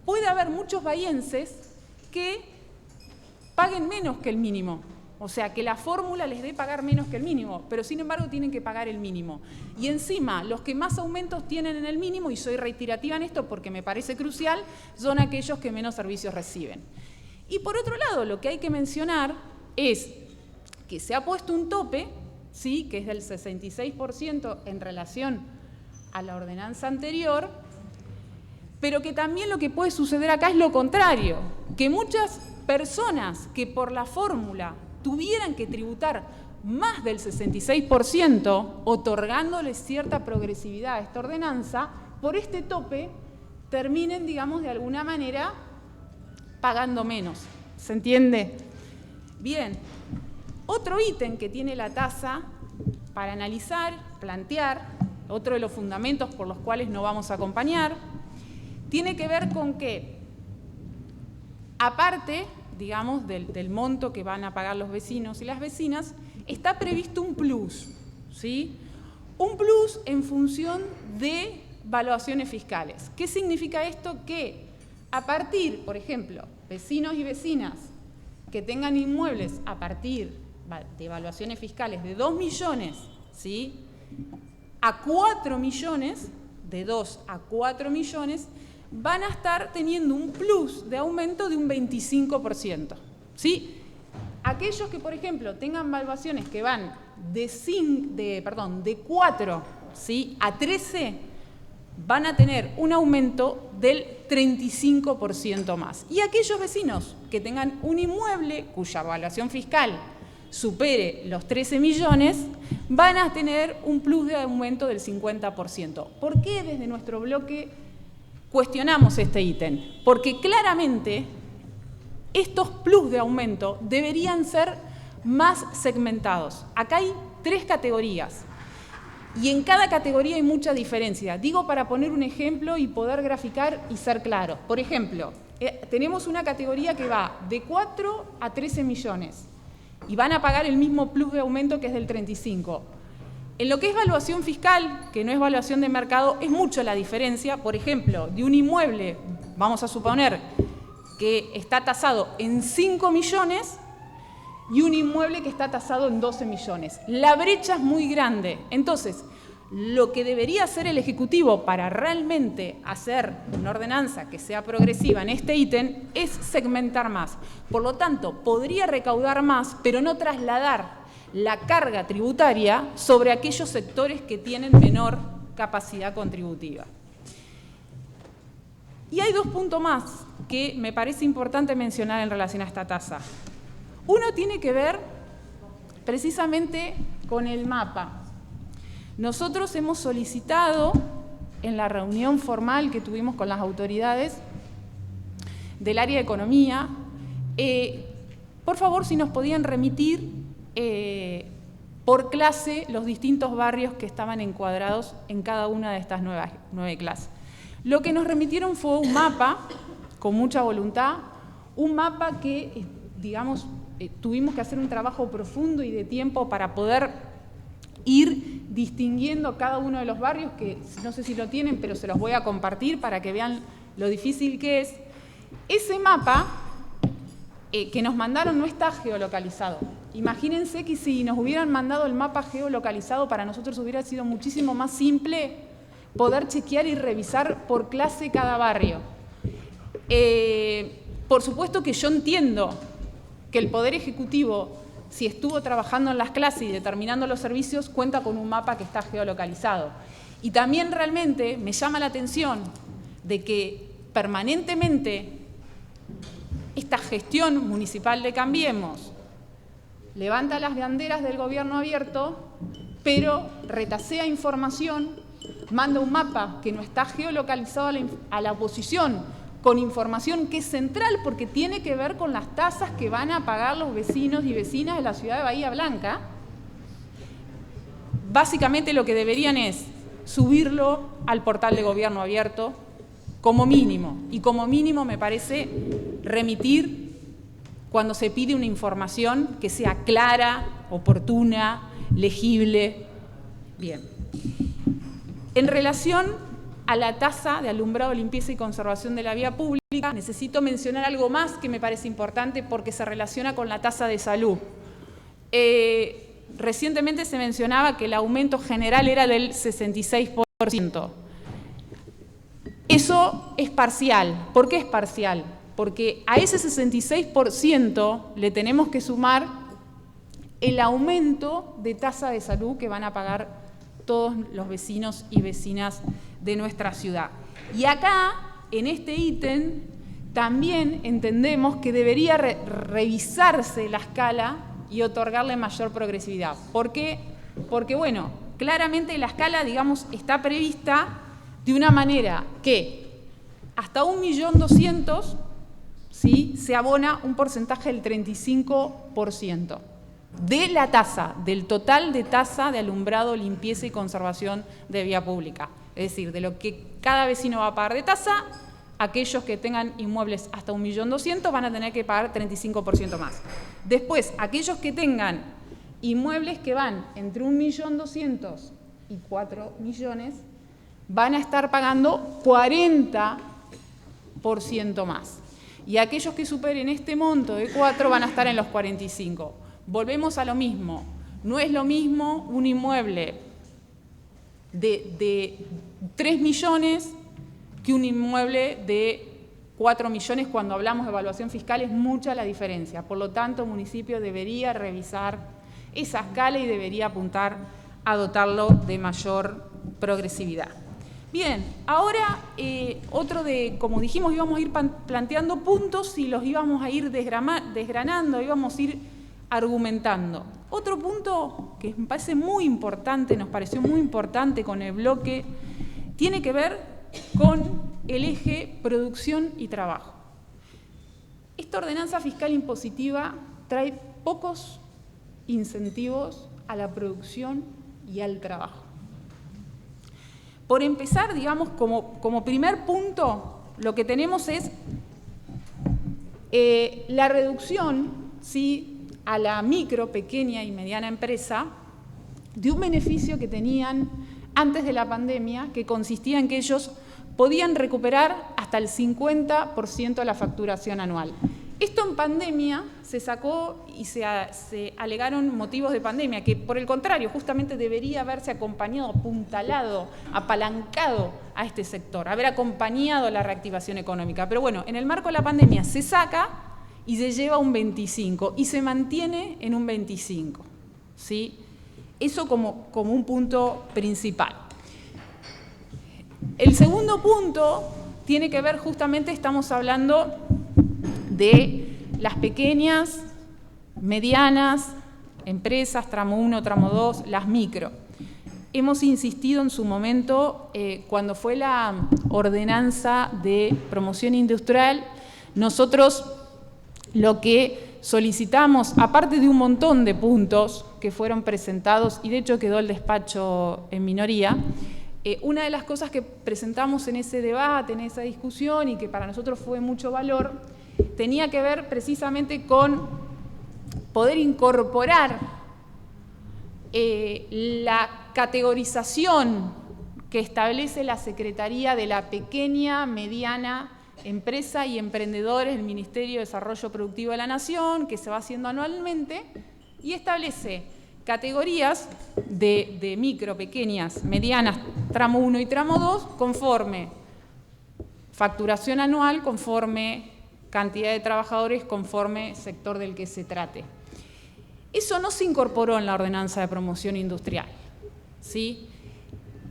S6: puede haber muchos bahienses que paguen menos que el mínimo. O sea, que la fórmula les dé pagar menos que el mínimo, pero sin embargo tienen que pagar el mínimo. Y encima, los que más aumentos tienen en el mínimo, y soy reiterativa en esto porque me parece crucial, son aquellos que menos servicios reciben. Y por otro lado, lo que hay que mencionar es que se ha puesto un tope, ¿sí?, que es del 66% en relación a la ordenanza anterior, pero que también lo que puede suceder acá es lo contrario, que muchas personas que por la fórmula tuvieran que tributar más del 66%, otorgándoles cierta progresividad a esta ordenanza, por este tope terminen, digamos, de alguna manera pagando menos. ¿Se entiende? Bien. Otro ítem que tiene la tasa para analizar, plantear, otro de los fundamentos por los cuales no vamos a acompañar, tiene que ver con que, aparte, digamos, del monto que van a pagar los vecinos y las vecinas, está previsto un plus, ¿sí? Un plus en función de valuaciones fiscales. ¿Qué significa esto? Que a partir, por ejemplo, vecinos y vecinas que tengan inmuebles a partir de evaluaciones fiscales de 2 millones, ¿sí?, a 4 millones, de 2 a 4 millones, van a estar teniendo un plus de aumento de un 25%, ¿sí? Aquellos que, por ejemplo, tengan valuaciones que van de 4, ¿sí?, a 13, van a tener un aumento del 35% más. Y aquellos vecinos que tengan un inmueble cuya evaluación fiscal supere los 13 millones, van a tener un plus de aumento del 50%. ¿Por qué desde nuestro bloque cuestionamos este ítem? Porque claramente estos plus de aumento deberían ser más segmentados. Acá hay 3 categorías y en cada categoría hay mucha diferencia. Digo para poner un ejemplo y poder graficar y ser claro. Por ejemplo, tenemos una categoría que va de 4 a 13 millones y van a pagar el mismo plus de aumento que es del 35%. En lo que es valuación fiscal, que no es valuación de mercado, es mucho la diferencia. Por ejemplo, de un inmueble, vamos a suponer que está tasado en 5 millones y un inmueble que está tasado en 12 millones. La brecha es muy grande. Entonces, Lo que debería hacer el Ejecutivo para realmente hacer una ordenanza que sea progresiva en este ítem es segmentar más. Por lo tanto, podría recaudar más, pero no trasladar la carga tributaria sobre aquellos sectores que tienen menor capacidad contributiva. Y hay 2 puntos más que me parece importante mencionar en relación a esta tasa. Uno tiene que ver precisamente con el mapa. Nosotros hemos solicitado en la reunión formal que tuvimos con las autoridades del área de economía, por favor, si nos podían remitir por clase los distintos barrios que estaban encuadrados en cada una de estas 9 clases. Lo que nos remitieron fue un mapa, con mucha voluntad, un mapa que, digamos, tuvimos que hacer un trabajo profundo y de tiempo para poder ir distinguiendo cada uno de los barrios, que no sé si lo tienen, pero se los voy a compartir para que vean lo difícil que es. Ese mapa que nos mandaron no está geolocalizado. Imagínense que si nos hubieran mandado el mapa geolocalizado, para nosotros hubiera sido muchísimo más simple poder chequear y revisar por clase cada barrio. Por supuesto que yo entiendo que el Poder Ejecutivo, si estuvo trabajando en las clases y determinando los servicios, cuenta con un mapa que está geolocalizado. Y también realmente me llama la atención de que permanentemente esta gestión municipal de Cambiemos levanta las banderas del gobierno abierto, pero retasea información, manda un mapa que no está geolocalizado a la oposición, con información que es central porque tiene que ver con las tasas que van a pagar los vecinos y vecinas de la ciudad de Bahía Blanca. Básicamente lo que deberían es subirlo al portal de gobierno abierto como mínimo, y como mínimo me parece remitir cuando se pide una información que sea clara, oportuna, legible. Bien. En relación a la tasa de alumbrado, limpieza y conservación de la vía pública, necesito mencionar algo más que me parece importante porque se relaciona con la tasa de salud. Recientemente se mencionaba que el aumento general era del 66%. Eso es parcial. ¿Por qué es parcial? Porque a ese 66% le tenemos que sumar el aumento de tasa de salud que van a pagar todos los vecinos y vecinas de nuestra ciudad. Y acá, en este ítem, también entendemos que debería revisarse la escala y otorgarle mayor progresividad. ¿Por qué? Porque, bueno, claramente la escala, digamos, está prevista de una manera que hasta 1.200.000, ¿sí?, se abona un porcentaje del 35% de la tasa, del total de tasa de alumbrado, limpieza y conservación de vía pública. Es decir, de lo que cada vecino va a pagar de tasa, aquellos que tengan inmuebles hasta 1.200.000 van a tener que pagar 35% más. Después, aquellos que tengan inmuebles que van entre 1.200.000 y 4 millones, van a estar pagando 40% más. Y aquellos que superen este monto de 4 van a estar en los 45%. Volvemos a lo mismo. No es lo mismo un inmueble de 3 millones que un inmueble de 4 millones. Cuando hablamos de evaluación fiscal es mucha la diferencia. Por lo tanto, el municipio debería revisar esa escala y debería apuntar a dotarlo de mayor progresividad. Bien, ahora como dijimos, íbamos a ir planteando puntos y los íbamos a ir desgranando, íbamos a ir argumentando. Otro punto que me parece muy importante, nos pareció muy importante con el bloque, tiene que ver con el eje producción y trabajo. Esta ordenanza fiscal impositiva trae pocos incentivos a la producción y al trabajo. Por empezar, digamos, como primer punto, lo que tenemos es la reducción, ¿sí?, a la micro, pequeña y mediana empresa de un beneficio que tenían antes de la pandemia, que consistía en que ellos podían recuperar hasta el 50% de la facturación anual. Esto en pandemia se sacó y se alegaron motivos de pandemia, que por el contrario, justamente debería haberse acompañado, apuntalado, apalancado a este sector, haber acompañado la reactivación económica. Pero bueno, en el marco de la pandemia se saca y se lleva a un 25 y se mantiene en un 25, ¿sí? Eso como un punto principal. El segundo punto tiene que ver justamente, estamos hablando de las pequeñas, medianas empresas, tramo 1, tramo 2, las micro. Hemos insistido en su momento, cuando fue la ordenanza de promoción industrial, nosotros lo que solicitamos, aparte de un montón de puntos que fueron presentados, y de hecho quedó el despacho en minoría, una de las cosas que presentamos en ese debate, en esa discusión, y que para nosotros fue mucho valor, tenía que ver precisamente con poder incorporar la categorización que establece la Secretaría de la Pequeña, Mediana Empresa y Emprendedores del Ministerio de Desarrollo Productivo de la Nación, que se va haciendo anualmente, y establece categorías de micro, pequeñas, medianas, tramo 1 y tramo 2, conforme facturación anual, conforme cantidad de trabajadores, conforme sector del que se trate. Eso no se incorporó en la ordenanza de promoción industrial, ¿sí?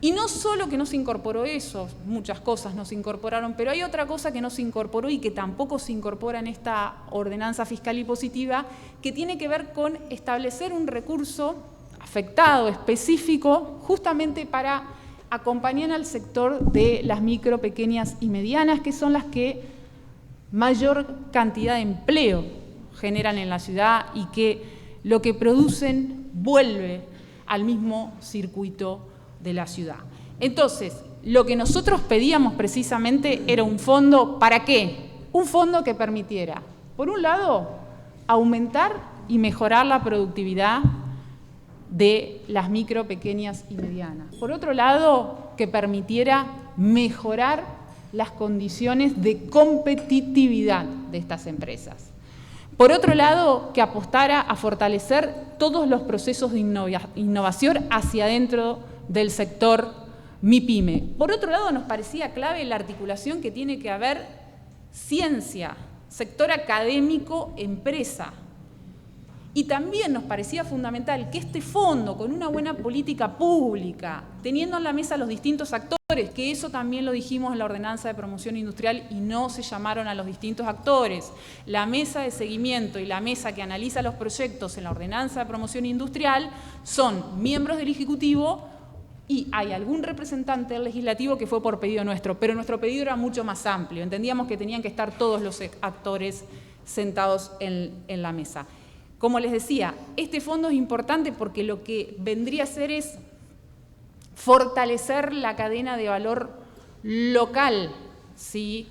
S6: Y no solo que no se incorporó eso, muchas cosas no se incorporaron, pero hay otra cosa que no se incorporó y que tampoco se incorpora en esta ordenanza fiscal y positiva, que tiene que ver con establecer un recurso afectado, específico, justamente para acompañar al sector de las micro, pequeñas y medianas, que son las que mayor cantidad de empleo generan en la ciudad y que lo que producen vuelve al mismo circuito de la ciudad. Entonces, lo que nosotros pedíamos precisamente era un fondo, ¿para qué? Un fondo que permitiera, por un lado, aumentar y mejorar la productividad de las micro, pequeñas y medianas. Por otro lado, que permitiera mejorar las condiciones de competitividad de estas empresas. Por otro lado, que apostara a fortalecer todos los procesos de innovación hacia adentro del sector MIPYME. Por otro lado, nos parecía clave la articulación que tiene que haber ciencia, sector académico, empresa. Y también nos parecía fundamental que este fondo, con una buena política pública, teniendo en la mesa a los distintos actores, que eso también lo dijimos en la ordenanza de promoción industrial y no se llamaron a los distintos actores, la mesa de seguimiento y la mesa que analiza los proyectos en la ordenanza de promoción industrial son miembros del Ejecutivo y hay algún representante del Legislativo que fue por pedido nuestro, pero nuestro pedido era mucho más amplio, entendíamos que tenían que estar todos los actores sentados en la mesa. Como les decía, este fondo es importante porque lo que vendría a hacer es fortalecer la cadena de valor local, ¿sí?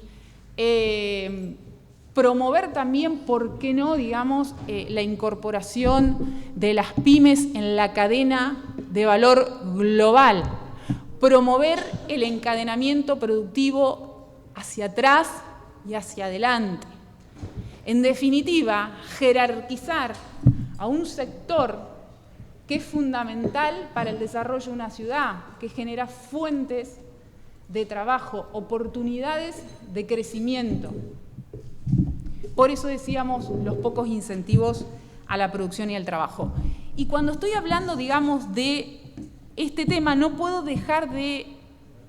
S6: Promover también, ¿por qué no?, digamos, la incorporación de las pymes en la cadena de valor global. Promover el encadenamiento productivo hacia atrás y hacia adelante. En definitiva, jerarquizar a un sector que es fundamental para el desarrollo de una ciudad, que genera fuentes de trabajo, oportunidades de crecimiento. Por eso decíamos los pocos incentivos a la producción y al trabajo. Y cuando estoy hablando, digamos, de este tema, no puedo dejar de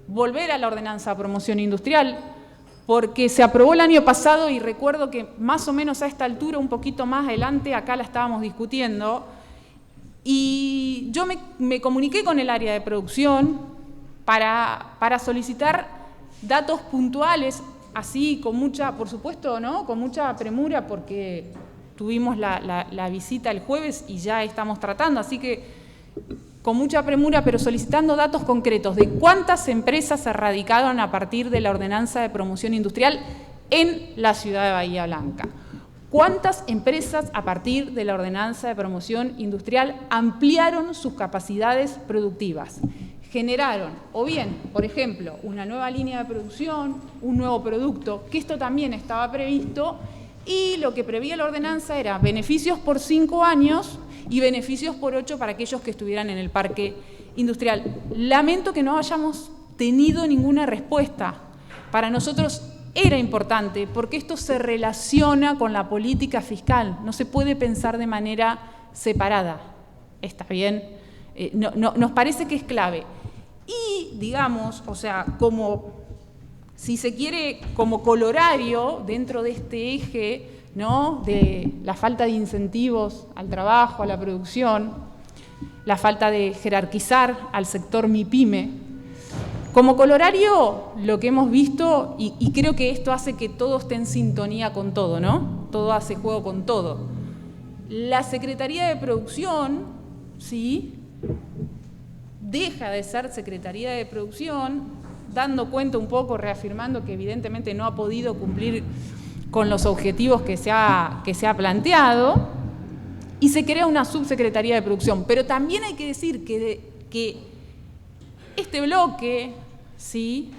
S6: volver a la ordenanza de promoción industrial, porque se aprobó el año pasado y recuerdo que más o menos a esta altura, un poquito más adelante, acá la estábamos discutiendo, y yo me comuniqué con el área de producción para solicitar datos puntuales, así con mucha, por supuesto, ¿no?, con mucha premura, porque tuvimos la visita el jueves y ya estamos tratando, así que con mucha premura, pero solicitando datos concretos de cuántas empresas se radicaron a partir de la ordenanza de promoción industrial en la ciudad de Bahía Blanca. ¿Cuántas empresas a partir de la ordenanza de promoción industrial ampliaron sus capacidades productivas? Generaron, o bien, por ejemplo, una nueva línea de producción, un nuevo producto, que esto también estaba previsto, y lo que prevía la ordenanza era beneficios por 5 años y beneficios por 8 para aquellos que estuvieran en el parque industrial. Lamento que no hayamos tenido ninguna respuesta. Para nosotros era importante porque esto se relaciona con la política fiscal, no se puede pensar de manera separada. ¿Está bien? Nos parece que es clave. Y, digamos, o sea, como, si se quiere, como colorario dentro de este eje, ¿no?, de la falta de incentivos al trabajo, a la producción, la falta de jerarquizar al sector MIPYME, como colorario lo que hemos visto, y creo que esto hace que todo esté en sintonía con todo, ¿no? Todo hace juego con todo. La Secretaría de Producción, ¿sí?, deja de ser Secretaría de Producción, dando cuenta un poco, reafirmando que evidentemente no ha podido cumplir con los objetivos que se ha planteado, y se crea una Subsecretaría de Producción. Pero también hay que decir que este bloque, ¿sí?,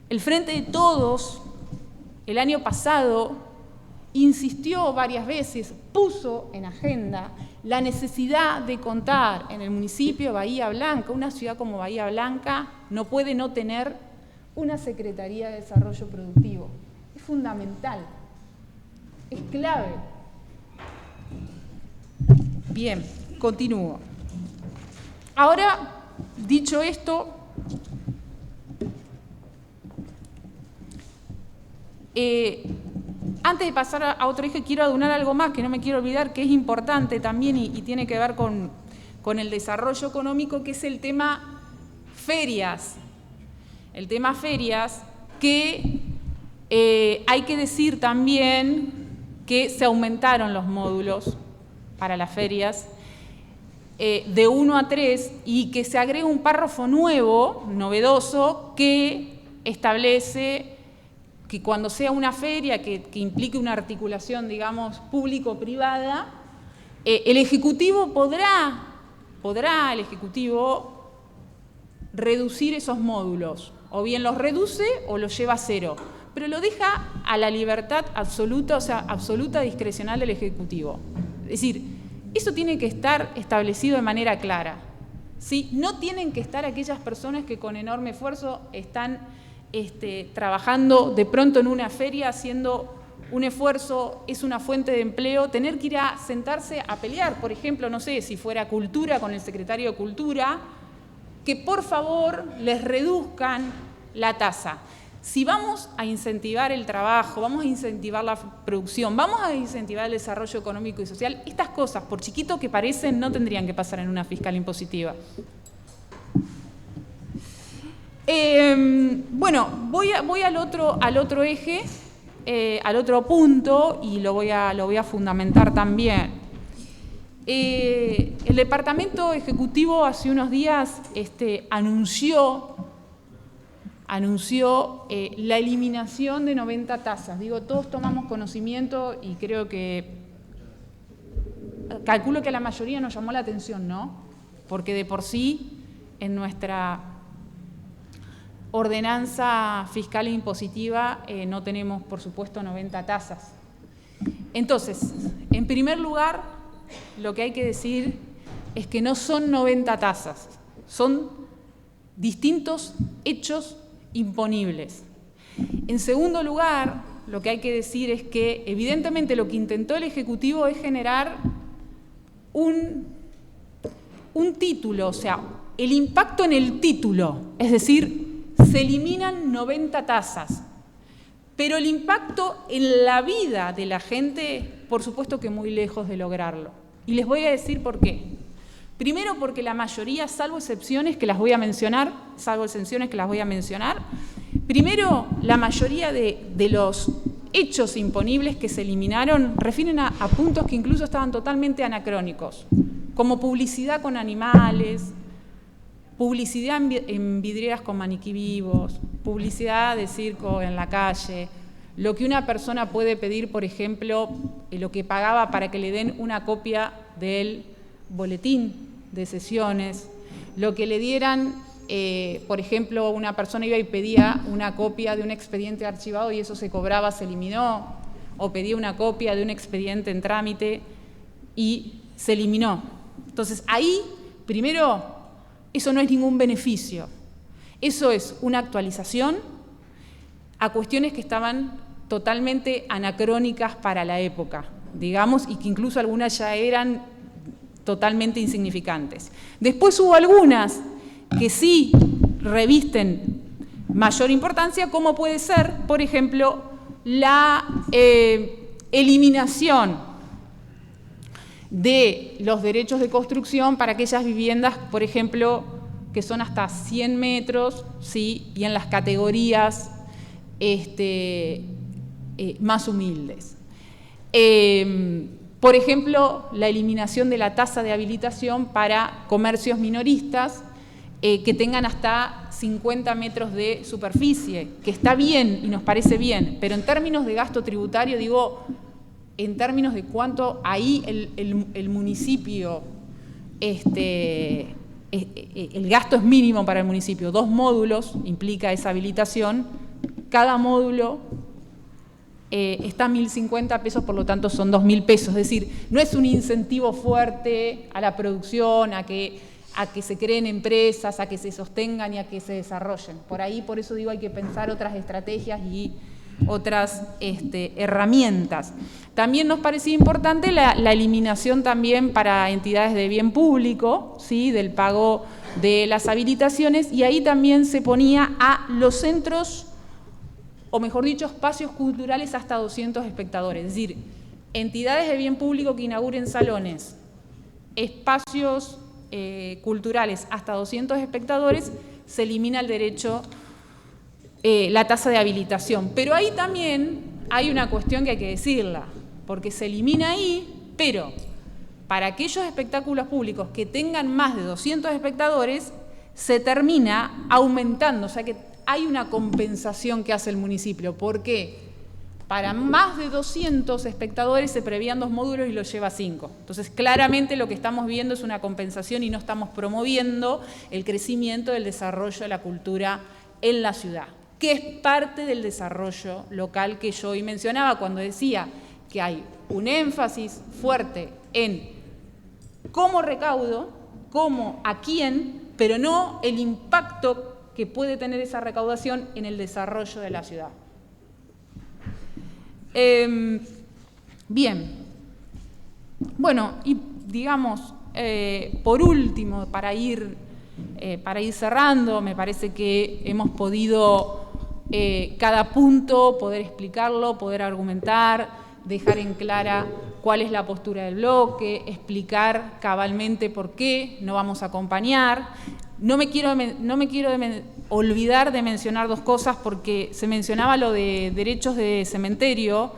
S6: el Frente de Todos, el año pasado, insistió varias veces, puso en agenda la necesidad de contar en el municipio de Bahía Blanca, una ciudad como Bahía Blanca no puede no tener una Secretaría de Desarrollo Productivo. Es fundamental, es clave. Bien, continúo. Ahora, dicho esto, antes de pasar a otro eje, quiero adunar algo más que no me quiero olvidar, que es importante también y tiene que ver con el desarrollo económico, que es el tema ferias. El tema ferias, que hay que decir también que se aumentaron los módulos para las ferias de 1 a 3 y que se agrega un párrafo nuevo, novedoso, que establece que cuando sea una feria que implique una articulación, digamos, público-privada, el Ejecutivo podrá el Ejecutivo reducir esos módulos, o bien los reduce o los lleva a 0, pero lo deja a la libertad absoluta, o sea, absoluta discrecional del Ejecutivo. Es decir, eso tiene que estar establecido de manera clara, ¿sí? No tienen que estar aquellas personas que con enorme esfuerzo están trabajando de pronto en una feria, haciendo un esfuerzo, es una fuente de empleo, tener que ir a sentarse a pelear, por ejemplo, no sé, si fuera Cultura con el secretario de Cultura, que por favor les reduzcan la tasa. Si vamos a incentivar el trabajo, vamos a incentivar la producción, vamos a incentivar el desarrollo económico y social, estas cosas, por chiquito que parecen, no tendrían que pasar en una fiscal impositiva. Bueno, voy al otro eje, al otro punto, y lo voy a fundamentar también. El Departamento Ejecutivo hace unos días anunció la eliminación de 90 tasas. Digo, todos tomamos conocimiento y creo que, calculo que a la mayoría nos llamó la atención, ¿no? Porque de por sí, en nuestra ordenanza fiscal e impositiva no tenemos, por supuesto, 90 tasas. Entonces, en primer lugar, lo que hay que decir es que no son 90 tasas, son distintos hechos imponibles. En segundo lugar, lo que hay que decir es que, evidentemente, lo que intentó el Ejecutivo es generar un título, o sea, el impacto en el título, es decir, se eliminan 90 tasas, pero el impacto en la vida de la gente, por supuesto que muy lejos de lograrlo. Y les voy a decir por qué. Primero, porque la mayoría, salvo excepciones que las voy a mencionar, primero, la mayoría de los hechos imponibles que se eliminaron refieren a puntos que incluso estaban totalmente anacrónicos, como publicidad con animales, publicidad en vidrieras con maniquí vivos, publicidad de circo en la calle, lo que una persona puede pedir, por ejemplo, lo que pagaba para que le den una copia del boletín de sesiones, lo que le dieran, por ejemplo, una persona iba y pedía una copia de un expediente archivado y eso se cobraba, se eliminó, o pedía una copia de un expediente en trámite y se eliminó. Entonces, ahí, primero, eso no es ningún beneficio. Eso es una actualización a cuestiones que estaban totalmente anacrónicas para la época, digamos, y que incluso algunas ya eran totalmente insignificantes. Después hubo algunas que sí revisten mayor importancia, como puede ser, por ejemplo, la eliminación de los derechos de construcción para aquellas viviendas, por ejemplo, que son hasta 100 metros, ¿sí? Y en las categorías más humildes. Por ejemplo, la eliminación de la tasa de habilitación para comercios minoristas que tengan hasta 50 metros de superficie, que está bien y nos parece bien, pero en términos de gasto tributario, digo, en términos de cuánto ahí el municipio, el gasto es mínimo para el municipio, 2 módulos implica esa habilitación, cada módulo está a 1.050 pesos, por lo tanto son 2.000 pesos, es decir, no es un incentivo fuerte a la producción, a que se creen empresas, a que se sostengan y a que se desarrollen. Por ahí, por eso digo, hay que pensar otras estrategias y otras herramientas. También nos parecía importante la eliminación también para entidades de bien público, ¿sí? Del pago de las habilitaciones, y ahí también se ponía a los centros, o mejor dicho, espacios culturales hasta 200 espectadores. Es decir, entidades de bien público que inauguren salones, espacios culturales hasta 200 espectadores, se elimina el derecho, la tasa de habilitación. Pero ahí también hay una cuestión que hay que decirla, porque se elimina ahí, pero para aquellos espectáculos públicos que tengan más de 200 espectadores, se termina aumentando, o sea que hay una compensación que hace el municipio. ¿Por qué? Para más de 200 espectadores se prevían 2 módulos y los lleva a 5. Entonces, claramente lo que estamos viendo es una compensación y no estamos promoviendo el crecimiento del desarrollo de la cultura en la ciudad, que es parte del desarrollo local que yo hoy mencionaba cuando decía que hay un énfasis fuerte en cómo recaudo, cómo, a quién, pero no el impacto que puede tener esa recaudación en el desarrollo de la ciudad. Bien, bueno, y digamos, por último, para ir cerrando, me parece que hemos podido cada punto poder explicarlo, poder argumentar, dejar en clara cuál es la postura del bloque, explicar cabalmente por qué no vamos a acompañar. No me quiero olvidar de mencionar 2 cosas, porque se mencionaba lo de derechos de cementerio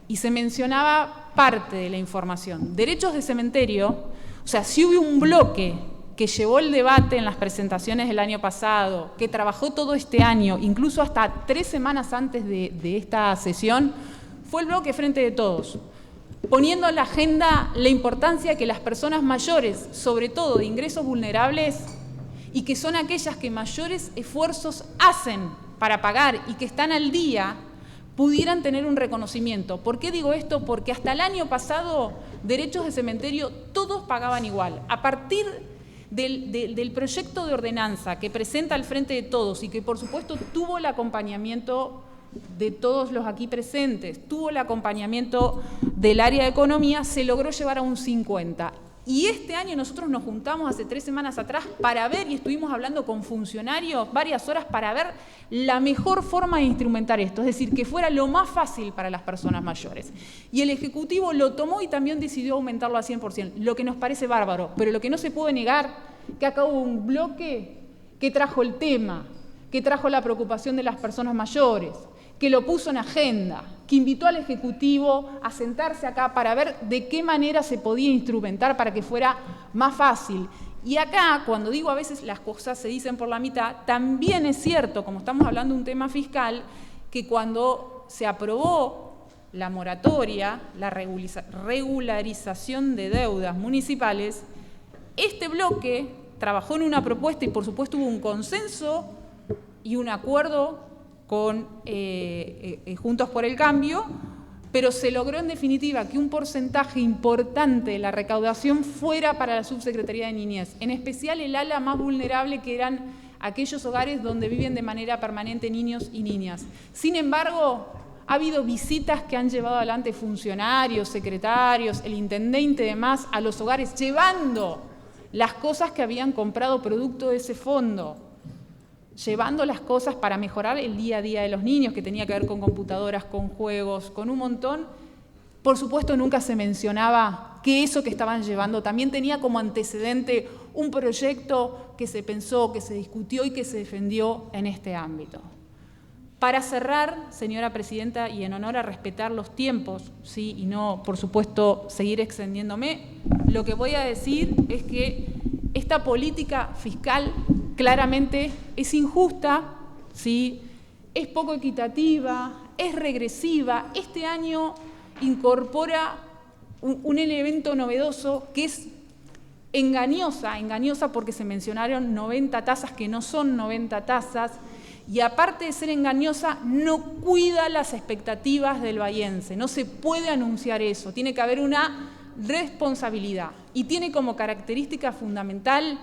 S6: y se mencionaba parte de la información. Derechos de cementerio, o sea, si hubo un bloque que llevó el debate en las presentaciones del año pasado, que trabajó todo este año, incluso hasta 3 semanas antes de esta sesión, fue el bloque Frente de Todos, poniendo en la agenda la importancia que las personas mayores, sobre todo de ingresos vulnerables, y que son aquellas que mayores esfuerzos hacen para pagar y que están al día, pudieran tener un reconocimiento. ¿Por qué digo esto? Porque hasta el año pasado, derechos de cementerio, todos pagaban igual. A partir del proyecto de ordenanza que presenta el Frente de Todos y que por supuesto tuvo el acompañamiento de todos los aquí presentes, tuvo el acompañamiento del área de economía, se logró llevar a un 50%. Y este año nosotros nos juntamos hace 3 semanas atrás para ver, y estuvimos hablando con funcionarios varias horas para ver la mejor forma de instrumentar esto, es decir, que fuera lo más fácil para las personas mayores. Y el Ejecutivo lo tomó y también decidió aumentarlo al 100%, lo que nos parece bárbaro, pero lo que no se puede negar, que acá hubo un bloque que trajo el tema, que trajo la preocupación de las personas mayores, que lo puso en agenda, que invitó al Ejecutivo a sentarse acá para ver de qué manera se podía instrumentar para que fuera más fácil. Y acá, cuando digo a veces las cosas se dicen por la mitad, también es cierto, como estamos hablando de un tema fiscal, que cuando se aprobó la moratoria, la regularización de deudas municipales, este bloque trabajó en una propuesta y por supuesto hubo un consenso y un acuerdo con Juntos por el Cambio pero se logró en definitiva que un porcentaje importante de la recaudación fuera para la Subsecretaría de Niñez, en especial el ala más vulnerable, que eran aquellos hogares donde viven de manera permanente niños y niñas. Sin embargo, ha habido visitas que han llevado adelante funcionarios, secretarios, el intendente y demás a los hogares, llevando las cosas que habían comprado producto de ese fondo, llevando las cosas para mejorar el día a día de los niños, que tenía que ver con computadoras, con juegos, con un montón. Por supuesto, nunca se mencionaba que eso que estaban llevando también tenía como antecedente un proyecto que se pensó, que se discutió y que se defendió en este ámbito. Para cerrar, señora presidenta, y en honor a respetar los tiempos, ¿sí? Y no, por supuesto, seguir extendiéndome, lo que voy a decir es que esta política fiscal claramente es injusta, ¿sí? Es poco equitativa, es regresiva. Este año incorpora un elemento novedoso que es engañosa porque se mencionaron 90 tasas que no son 90 tasas, y aparte de ser engañosa, no cuida las expectativas del bahiense. No se puede anunciar eso, tiene que haber una responsabilidad y tiene como característica fundamental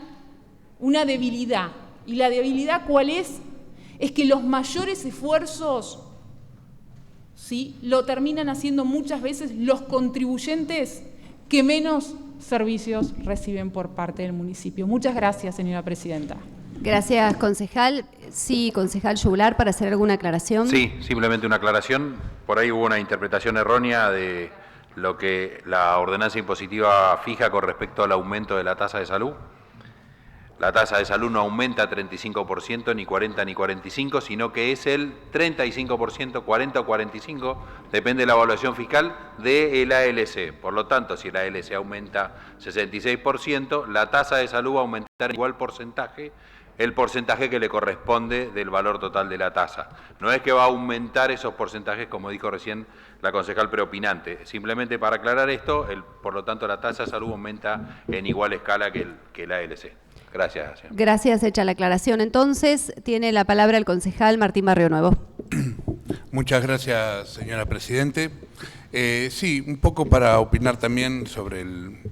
S6: una debilidad. ¿Y la debilidad cuál es? Es que los mayores esfuerzos, ¿sí?, lo terminan haciendo muchas veces los contribuyentes que menos servicios reciben por parte del municipio. Muchas gracias, señora presidenta.
S2: Gracias, concejal. Sí, concejal Juglar, para hacer alguna aclaración.
S5: Sí, simplemente una aclaración. Por ahí hubo una interpretación errónea de lo que la ordenanza impositiva fija con respecto al aumento de la tasa de salud. La tasa de salud no aumenta 35%, ni 40 ni 45, sino que es el 35%, 40 o 45, depende de la evaluación fiscal del ALC. Por lo tanto, si el ALC aumenta 66%, la tasa de salud va a aumentar en igual porcentaje, el porcentaje que le corresponde del valor total de la tasa. No es que va a aumentar esos porcentajes, como dijo recién la concejal preopinante. Simplemente para aclarar esto, por lo tanto, la tasa de salud aumenta en igual escala que el ALC. Gracias, señor.
S2: Gracias, hecha la aclaración. Entonces, tiene la palabra el concejal Martín Barrio Nuevo.
S7: Muchas gracias, señora presidente. Sí, un poco para opinar también sobre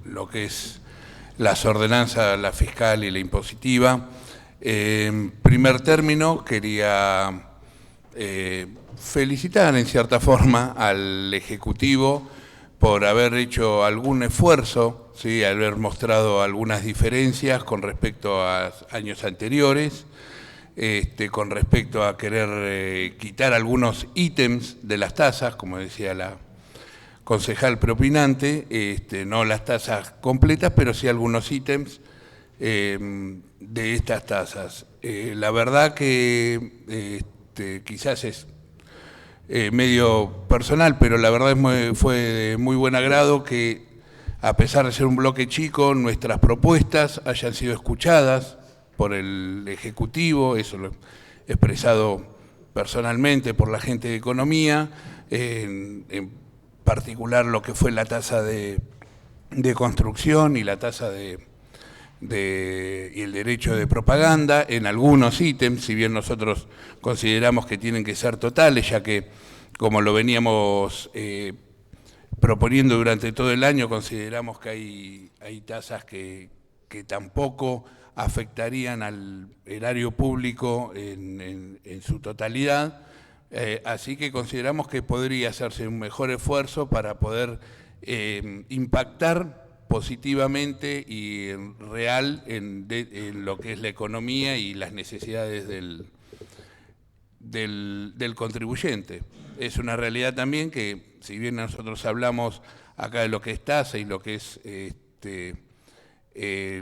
S7: lo que es las ordenanzas, la fiscal y la impositiva. En primer término, quería felicitar en cierta forma al Ejecutivo por haber hecho algún esfuerzo, ¿sí?, haber mostrado algunas diferencias con respecto a años anteriores, con respecto a querer quitar algunos ítems de las tasas, como decía la concejal preopinante, no las tasas completas, pero sí algunos ítems de estas tasas. La verdad que quizás es medio personal, pero la verdad fue de muy buen agrado que, a pesar de ser un bloque chico, nuestras propuestas hayan sido escuchadas por el Ejecutivo. Eso lo he expresado personalmente por la gente de Economía, en particular lo que fue la tasa de construcción y la tasa y el derecho de propaganda en algunos ítems, si bien nosotros consideramos que tienen que ser totales, ya que, como lo veníamos proponiendo durante todo el año, consideramos que hay tasas que tampoco afectarían al erario público en su totalidad, así que consideramos que podría hacerse un mejor esfuerzo para poder impactar positivamente y real en lo que es la economía y las necesidades del contribuyente. Es una realidad también que, si bien nosotros hablamos acá de lo que es tasa y lo que es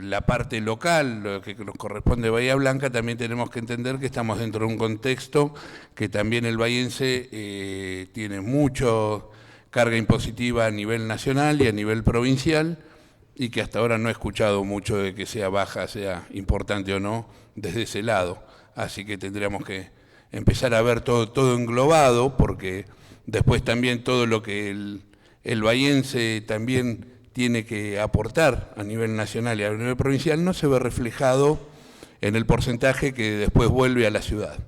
S7: la parte local, lo que nos corresponde a Bahía Blanca, también tenemos que entender que estamos dentro de un contexto que también el bahiense tiene mucho carga impositiva a nivel nacional y a nivel provincial, y que hasta ahora no he escuchado mucho de que sea baja, sea importante o no, desde ese lado. Así que tendríamos que empezar a ver todo englobado, porque después también todo lo que el bahiense también tiene que aportar a nivel nacional y a nivel provincial no se ve reflejado en el porcentaje que después vuelve a la ciudad.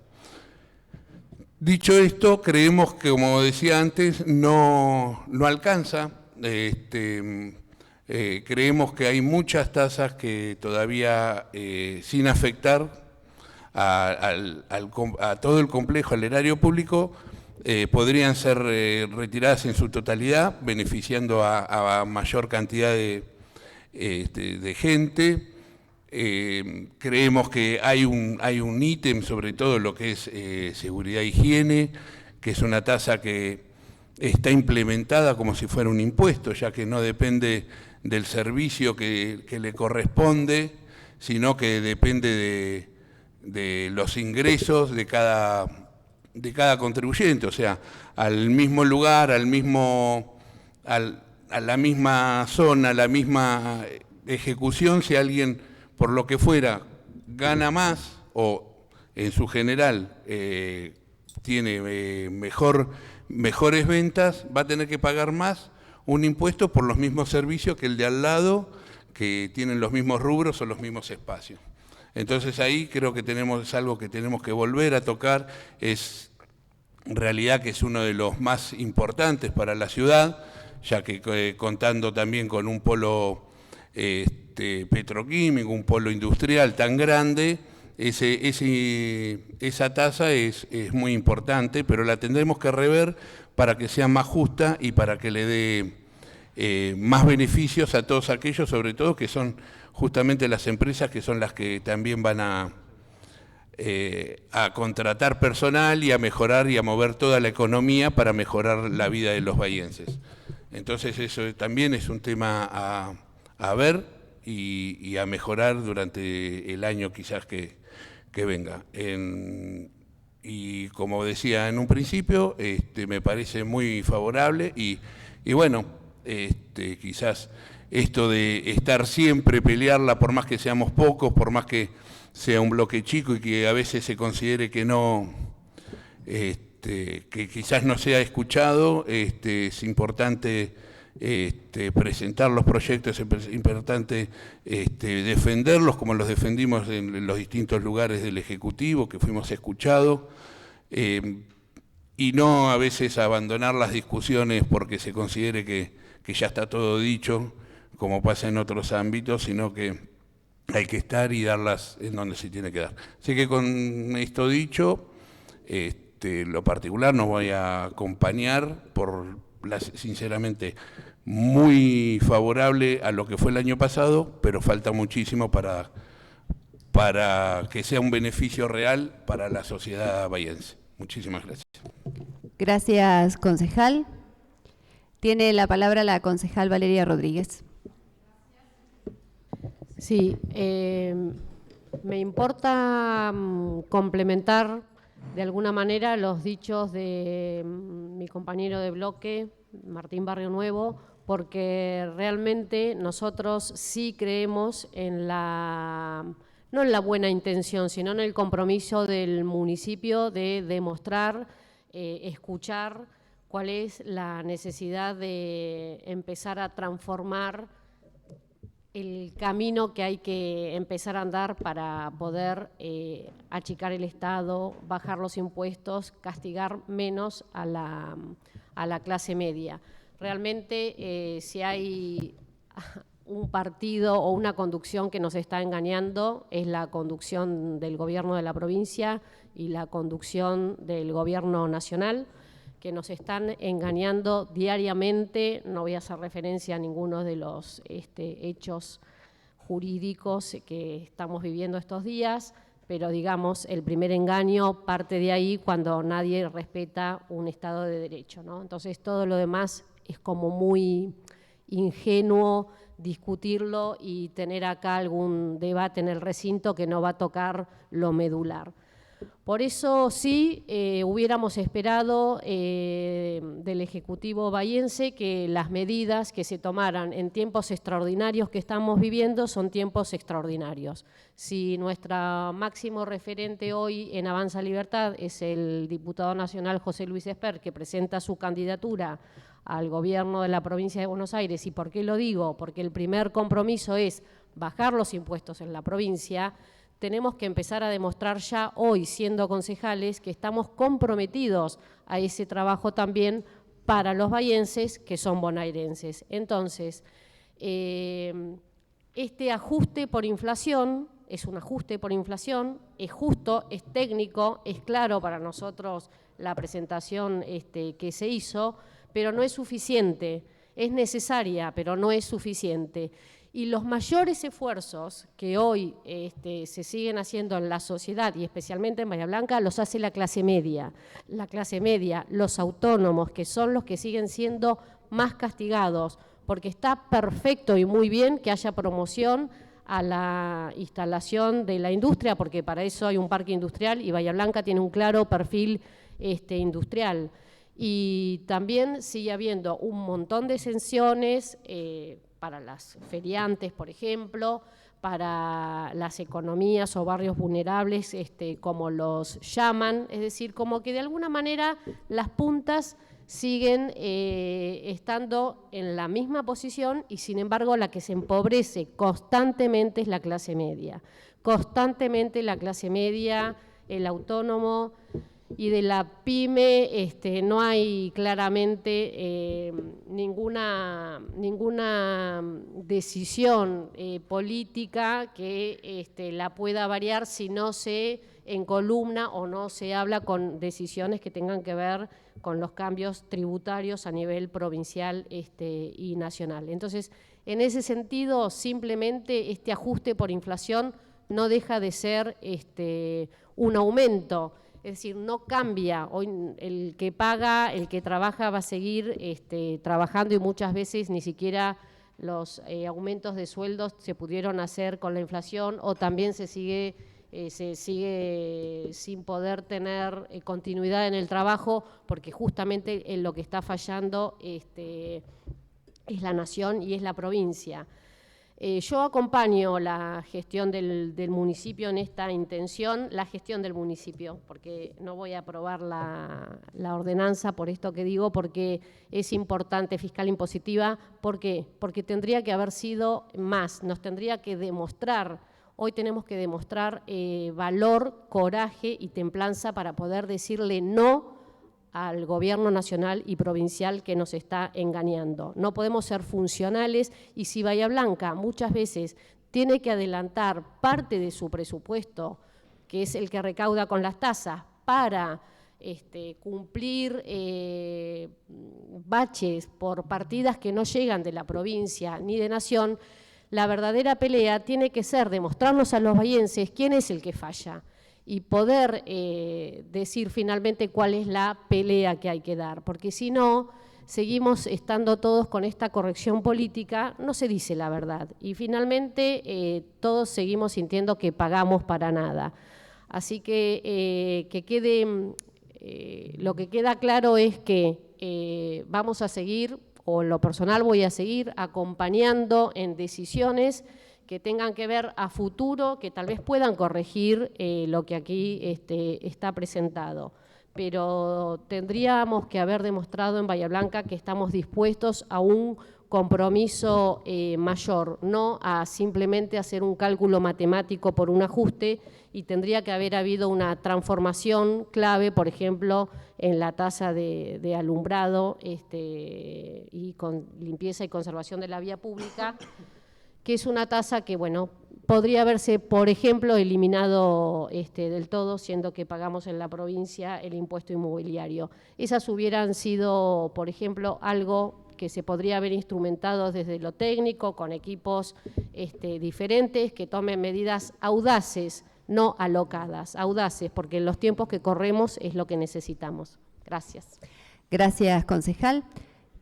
S7: Dicho esto, creemos que, como decía antes, no alcanza. Creemos que hay muchas tasas que todavía, sin afectar a todo el complejo, al erario público, podrían ser retiradas en su totalidad, beneficiando a mayor cantidad de gente. Creemos que hay un ítem, sobre todo lo que es seguridad e higiene, que es una tasa que está implementada como si fuera un impuesto, ya que no depende del servicio que le corresponde, sino que depende de los ingresos de cada contribuyente, o sea, al mismo lugar, a la misma zona, a la misma ejecución, si alguien, por lo que fuera, gana más o en su general tiene mejores ventas, va a tener que pagar más un impuesto por los mismos servicios que el de al lado, que tienen los mismos rubros o los mismos espacios. Entonces ahí creo que es algo que tenemos que volver a tocar, es en realidad que es uno de los más importantes para la ciudad, ya que contando también con un polo petroquímico, un polo industrial tan grande, esa tasa es muy importante, pero la tendremos que rever para que sea más justa y para que le dé más beneficios a todos aquellos, sobre todo que son justamente las empresas que son las que también van a contratar personal y a mejorar y a mover toda la economía para mejorar la vida de los bahienses. Entonces eso también es un tema a ver y a mejorar durante el año quizás que venga. Y como decía en un principio, me parece muy favorable y bueno, quizás esto de estar siempre, pelearla por más que seamos pocos, por más que sea un bloque chico y que a veces se considere que no, que quizás no sea escuchado, es importante presentar los proyectos, es importante defenderlos como los defendimos en los distintos lugares del Ejecutivo, que fuimos escuchados, y no a veces abandonar las discusiones porque se considere que ya está todo dicho, como pasa en otros ámbitos, sino que hay que estar y darlas en donde se tiene que dar. Así que con esto dicho, lo particular nos voy a acompañar sinceramente muy favorable a lo que fue el año pasado, pero falta muchísimo para que sea un beneficio real para la sociedad bahiense. Muchísimas gracias.
S2: Gracias, concejal. Tiene la palabra la concejal Valeria Rodríguez.
S4: Sí, me importa complementar de alguna manera los dichos de mi compañero de bloque, Martín Barrio Nuevo, porque realmente nosotros sí creemos en no en la buena intención, sino en el compromiso del municipio de demostrar, escuchar cuál es la necesidad de empezar a transformar el camino que hay que empezar a andar para poder achicar el Estado, bajar los impuestos, castigar menos a la clase media. Realmente, si hay un partido o una conducción que nos está engañando, es la conducción del gobierno de la provincia y la conducción del gobierno nacional, que nos están engañando diariamente. No voy a hacer referencia a ninguno de los hechos jurídicos que estamos viviendo estos días, pero digamos, el primer engaño parte de ahí cuando nadie respeta un Estado de Derecho, ¿no? Entonces todo lo demás es como muy ingenuo discutirlo y tener acá algún debate en el recinto que no va a tocar lo medular. Por eso sí hubiéramos esperado del Ejecutivo bahiense que las medidas que se tomaran en tiempos extraordinarios que estamos viviendo son tiempos extraordinarios. Si nuestro máximo referente hoy en Avanza Libertad es el diputado nacional José Luis Esper, que presenta su candidatura al gobierno de la provincia de Buenos Aires, ¿y por qué lo digo? Porque el primer compromiso es bajar los impuestos en la provincia. tenemos que empezar a demostrar ya hoy, siendo concejales, que estamos comprometidos a ese trabajo también para los bahienses que son bonaerenses. Entonces, este ajuste por inflación es un ajuste por inflación, es justo, es técnico, es claro para nosotros la presentación que se hizo, pero no es suficiente, es necesaria, pero no es suficiente. Y los mayores esfuerzos que hoy se siguen haciendo en la sociedad y especialmente en Bahía Blanca los hace la clase media. La clase media, los autónomos, que son los que siguen siendo más castigados, porque está perfecto y muy bien que haya promoción a la instalación de la industria, porque para eso hay un parque industrial y Bahía Blanca tiene un claro perfil industrial. Y también sigue habiendo un montón de exenciones para las feriantes, por ejemplo, para las economías o barrios vulnerables, como los llaman, es decir, como que de alguna manera las puntas siguen estando en la misma posición y sin embargo la que se empobrece constantemente es la clase media. Constantemente la clase media, el autónomo, y de la pyme no hay claramente ninguna decisión política que la pueda variar si no se encolumna o no se habla con decisiones que tengan que ver con los cambios tributarios a nivel provincial y nacional. Entonces, en ese sentido, simplemente este ajuste por inflación no deja de ser un aumento. Es decir, no cambia, hoy el que paga, el que trabaja va a seguir trabajando y muchas veces ni siquiera los aumentos de sueldos se pudieron hacer con la inflación o también se sigue sin poder tener continuidad en el trabajo porque justamente en lo que está fallando es la nación y es la provincia. Yo acompaño la gestión del municipio en esta intención, la gestión del municipio, porque no voy a aprobar la ordenanza por esto que digo, porque es importante fiscal impositiva. ¿Por qué? Porque tendría que haber sido más, nos tendría que demostrar, hoy tenemos que demostrar valor, coraje y templanza para poder decirle no al gobierno nacional y provincial que nos está engañando. No podemos ser funcionales y si Bahía Blanca muchas veces tiene que adelantar parte de su presupuesto, que es el que recauda con las tasas, para cumplir baches por partidas que no llegan de la provincia ni de nación, la verdadera pelea tiene que ser demostrarnos a los bahienses quién es el que falla y poder decir finalmente cuál es la pelea que hay que dar, porque si no, seguimos estando todos con esta corrección política, no se dice la verdad, y finalmente todos seguimos sintiendo que pagamos para nada. Así que lo que queda claro es que vamos a seguir, o en lo personal voy a seguir acompañando en decisiones que tengan que ver a futuro, que tal vez puedan corregir lo que aquí está presentado. Pero tendríamos que haber demostrado en Bahía Blanca que estamos dispuestos a un compromiso mayor, no a simplemente hacer un cálculo matemático por un ajuste, y tendría que haber habido una transformación clave, por ejemplo, en la tasa de alumbrado y con limpieza y conservación de la vía pública, que es una tasa que, bueno, podría haberse, por ejemplo, eliminado del todo, siendo que pagamos en la provincia el impuesto inmobiliario. Esas hubieran sido, por ejemplo, algo que se podría haber instrumentado desde lo técnico, con equipos diferentes, que tomen medidas audaces, no alocadas, audaces, porque en los tiempos que corremos es lo que necesitamos. Gracias.
S2: Gracias, concejal.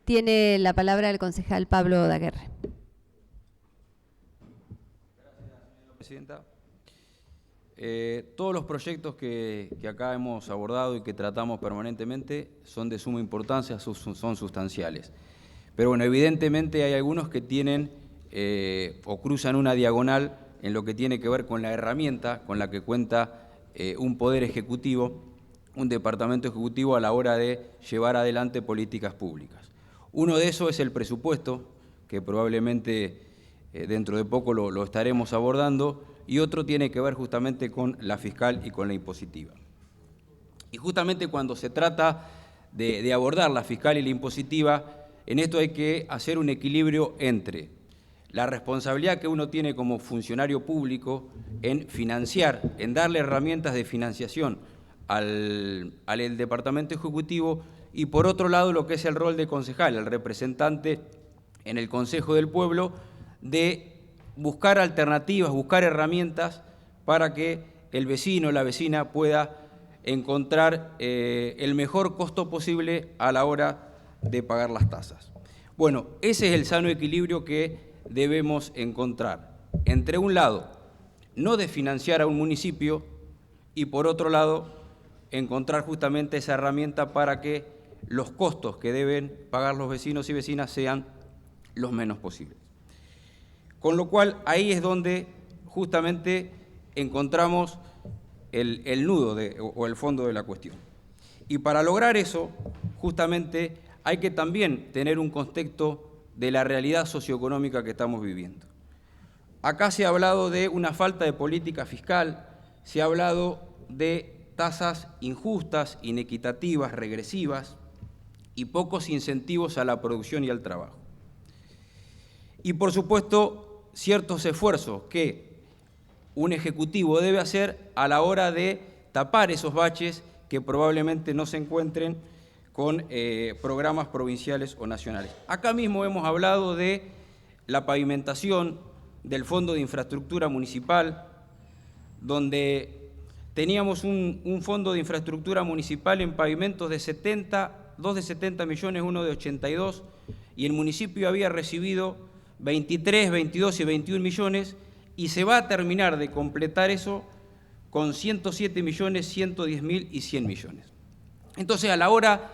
S2: Tiene la palabra el concejal Pablo Daguerre.
S8: Presidenta. Todos los proyectos que acá hemos abordado y que tratamos permanentemente son de suma importancia, son sustanciales. Pero bueno, evidentemente hay algunos que tienen o cruzan una diagonal en lo que tiene que ver con la herramienta con la que cuenta un poder ejecutivo, un departamento ejecutivo a la hora de llevar adelante políticas públicas. Uno de esos es el presupuesto, que probablemente dentro de poco lo estaremos abordando. y otro tiene que ver justamente con la fiscal y con la impositiva. Y justamente cuando se trata de abordar la fiscal y la impositiva, en esto hay que hacer un equilibrio entre la responsabilidad que uno tiene como funcionario público en financiar, en darle herramientas de financiación al Departamento Ejecutivo, y por otro lado lo que es el rol de concejal, el representante en el Consejo del Pueblo, de buscar alternativas, buscar herramientas para que el vecino o la vecina pueda encontrar el mejor costo posible a la hora de pagar las tasas. Bueno, ese es el sano equilibrio que debemos encontrar. Entre un lado, no desfinanciar a un municipio, y por otro lado, encontrar justamente esa herramienta para que los costos que deben pagar los vecinos y vecinas sean los menos posibles. Con lo cual, ahí es donde justamente encontramos el nudo o el fondo de la cuestión. Y para lograr eso, justamente, hay que también tener un contexto de la realidad socioeconómica que estamos viviendo. Acá se ha hablado de una falta de política fiscal, se ha hablado de tasas injustas, inequitativas, regresivas y pocos incentivos a la producción y al trabajo. Y por supuesto, ciertos esfuerzos que un ejecutivo debe hacer a la hora de tapar esos baches que probablemente no se encuentren con programas provinciales o nacionales. Acá mismo hemos hablado de la pavimentación del Fondo de Infraestructura Municipal, donde teníamos un fondo de infraestructura municipal en pavimentos de 70, dos de 70 millones, uno de 82, y el municipio había recibido 23, 22 y 21 millones, y se va a terminar de completar eso con 107 millones, 110 mil y 100 millones. Entonces, a la hora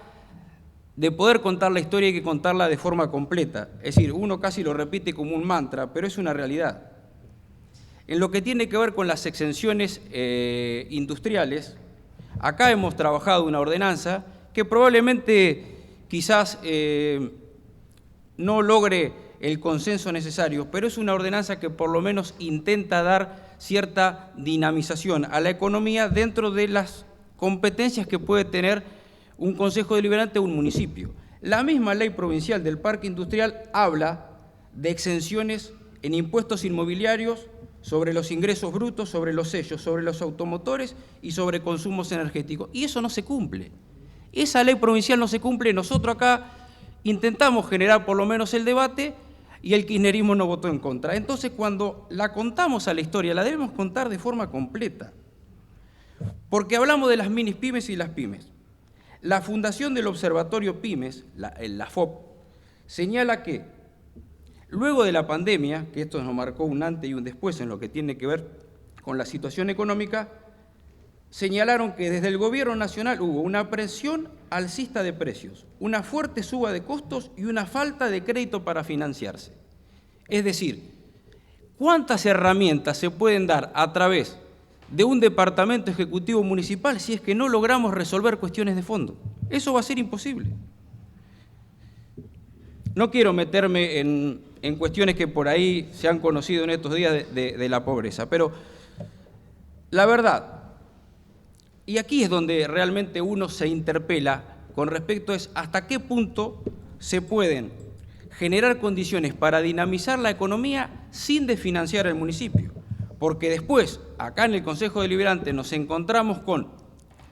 S8: de poder contar la historia hay que contarla de forma completa. Es decir, uno casi lo repite como un mantra, pero es una realidad. En lo que tiene que ver con las exenciones industriales, acá hemos trabajado una ordenanza que probablemente quizás no logre el consenso necesario, pero es una ordenanza que por lo menos intenta dar cierta dinamización a la economía dentro de las competencias que puede tener un consejo deliberante o un municipio. La misma ley provincial del parque industrial habla de exenciones en impuestos inmobiliarios sobre los ingresos brutos, sobre los sellos, sobre los automotores y sobre consumos energéticos. Y eso no se cumple. Esa ley provincial no se cumple. Nosotros acá intentamos generar por lo menos el debate y el kirchnerismo no votó en contra. Entonces, cuando la contamos a la historia, la debemos contar de forma completa. Porque hablamos de las mini pymes y las pymes. La Fundación del Observatorio Pymes, la FOP, señala que luego de la pandemia, que esto nos marcó un antes y un después en lo que tiene que ver con la situación económica, señalaron que desde el gobierno nacional hubo una presión alcista de precios, una fuerte suba de costos y una falta de crédito para financiarse. Es decir, ¿cuántas herramientas se pueden dar a través de un departamento ejecutivo municipal si es que no logramos resolver cuestiones de fondo? Eso va a ser imposible. No quiero meterme en cuestiones que por ahí se han conocido en estos días de la pobreza, pero la verdad, y aquí es donde realmente uno se interpela con respecto es hasta qué punto se pueden generar condiciones para dinamizar la economía sin desfinanciar al municipio. Porque después, acá en el Consejo Deliberante, nos encontramos con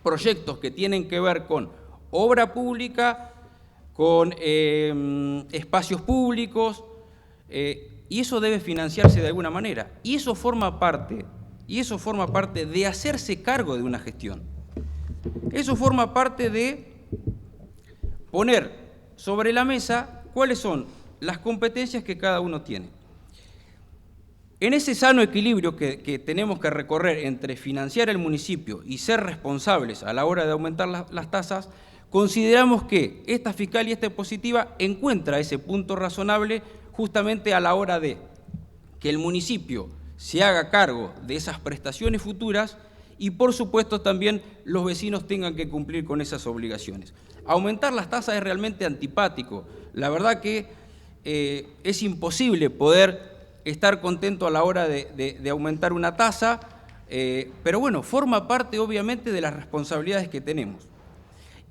S8: proyectos que tienen que ver con obra pública, con espacios públicos, y eso debe financiarse de alguna manera. Y eso forma parte de hacerse cargo de una gestión. Eso forma parte de poner sobre la mesa cuáles son las competencias que cada uno tiene. En ese sano equilibrio que tenemos que recorrer entre financiar el municipio y ser responsables a la hora de aumentar las tasas, consideramos que esta fiscal y esta impositiva encuentra ese punto razonable justamente a la hora de que el municipio se haga cargo de esas prestaciones futuras y, por supuesto, también los vecinos tengan que cumplir con esas obligaciones. Aumentar las tasas es realmente antipático. La verdad que es imposible poder estar contento a la hora de aumentar una tasa, pero bueno, forma parte obviamente de las responsabilidades que tenemos.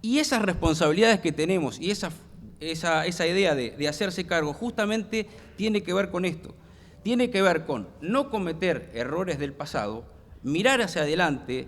S8: Y esas responsabilidades que tenemos y esa idea de hacerse cargo justamente tiene que ver con esto. Tiene que ver con no cometer errores del pasado, mirar hacia adelante,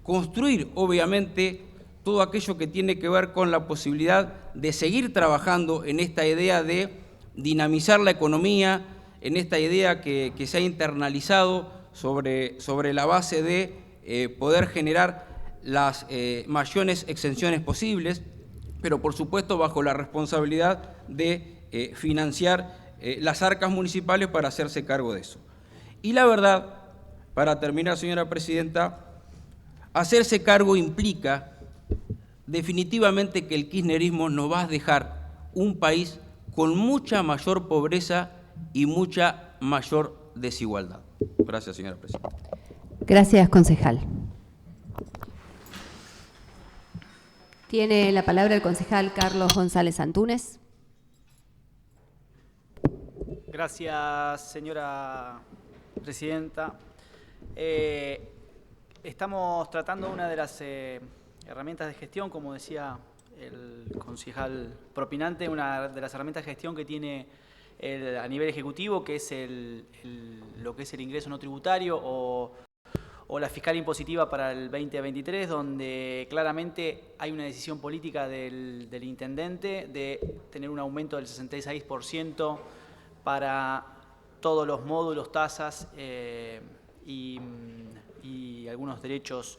S8: construir obviamente todo aquello que tiene que ver con la posibilidad de seguir trabajando en esta idea de dinamizar la economía, en esta idea que se ha internalizado sobre la base de poder generar las mayores exenciones posibles, pero por supuesto bajo la responsabilidad de financiar las arcas municipales para hacerse cargo de eso. Y la verdad, para terminar, señora presidenta, hacerse cargo implica definitivamente que el kirchnerismo nos va a dejar un país con mucha mayor pobreza y mucha mayor desigualdad. Gracias, señora presidenta.
S2: Gracias, concejal. Tiene la palabra el concejal Carlos González Antúnez.
S9: Gracias, señora presidenta. Estamos tratando una de las herramientas de gestión, como decía el concejal propinante, una de las herramientas de gestión que tiene a nivel ejecutivo, que es lo que es el ingreso no tributario o la fiscal impositiva para el 2023, donde claramente hay una decisión política del intendente de tener un aumento del 66% para todos los módulos, tasas y algunos derechos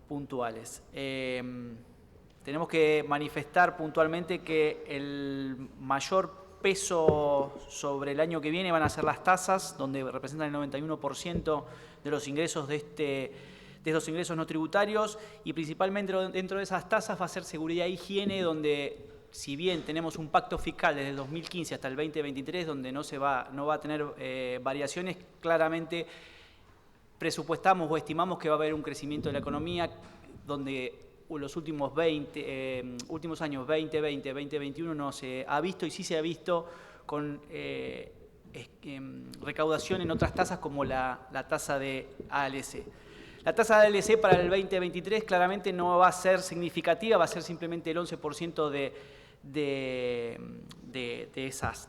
S9: puntuales. Tenemos que manifestar puntualmente que el mayor peso sobre el año que viene van a ser las tasas, donde representan el 91% de los ingresos de estos ingresos no tributarios, y principalmente dentro de esas tasas va a ser seguridad e higiene, donde si bien tenemos un pacto fiscal desde el 2015 hasta el 2023, donde no va a tener variaciones, claramente presupuestamos o estimamos que va a haber un crecimiento de la economía, donde los últimos años 2020, 2021 no se ha visto, y sí se ha visto con recaudación en otras tasas como la tasa de ALC. La tasa de ALC para el 2023 claramente no va a ser significativa, va a ser simplemente el 11% de esas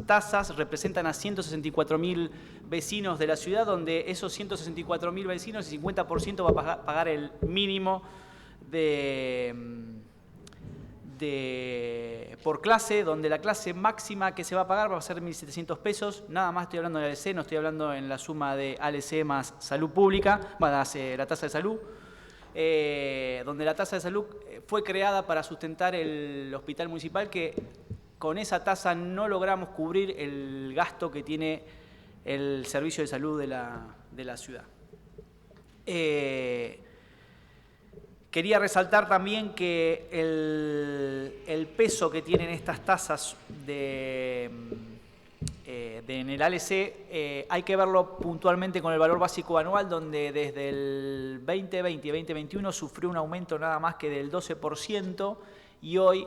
S9: tasas. Representan a 164.000 vecinos de la ciudad, donde esos 164.000 vecinos, el 50% va a pagar el mínimo por clase, donde la clase máxima que se va a pagar va a ser 1.700 pesos. Nada más estoy hablando de ALC, no estoy hablando en la suma de ALC más salud pública, más la tasa de salud, donde la tasa de salud fue creada para sustentar el hospital municipal, que con esa tasa no logramos cubrir el gasto que tiene el servicio de salud de la ciudad. Quería resaltar también que el peso que tienen estas tasas en el ALC hay que verlo puntualmente con el valor básico anual, donde desde el 2020 y 2021 sufrió un aumento nada más que del 12%, y hoy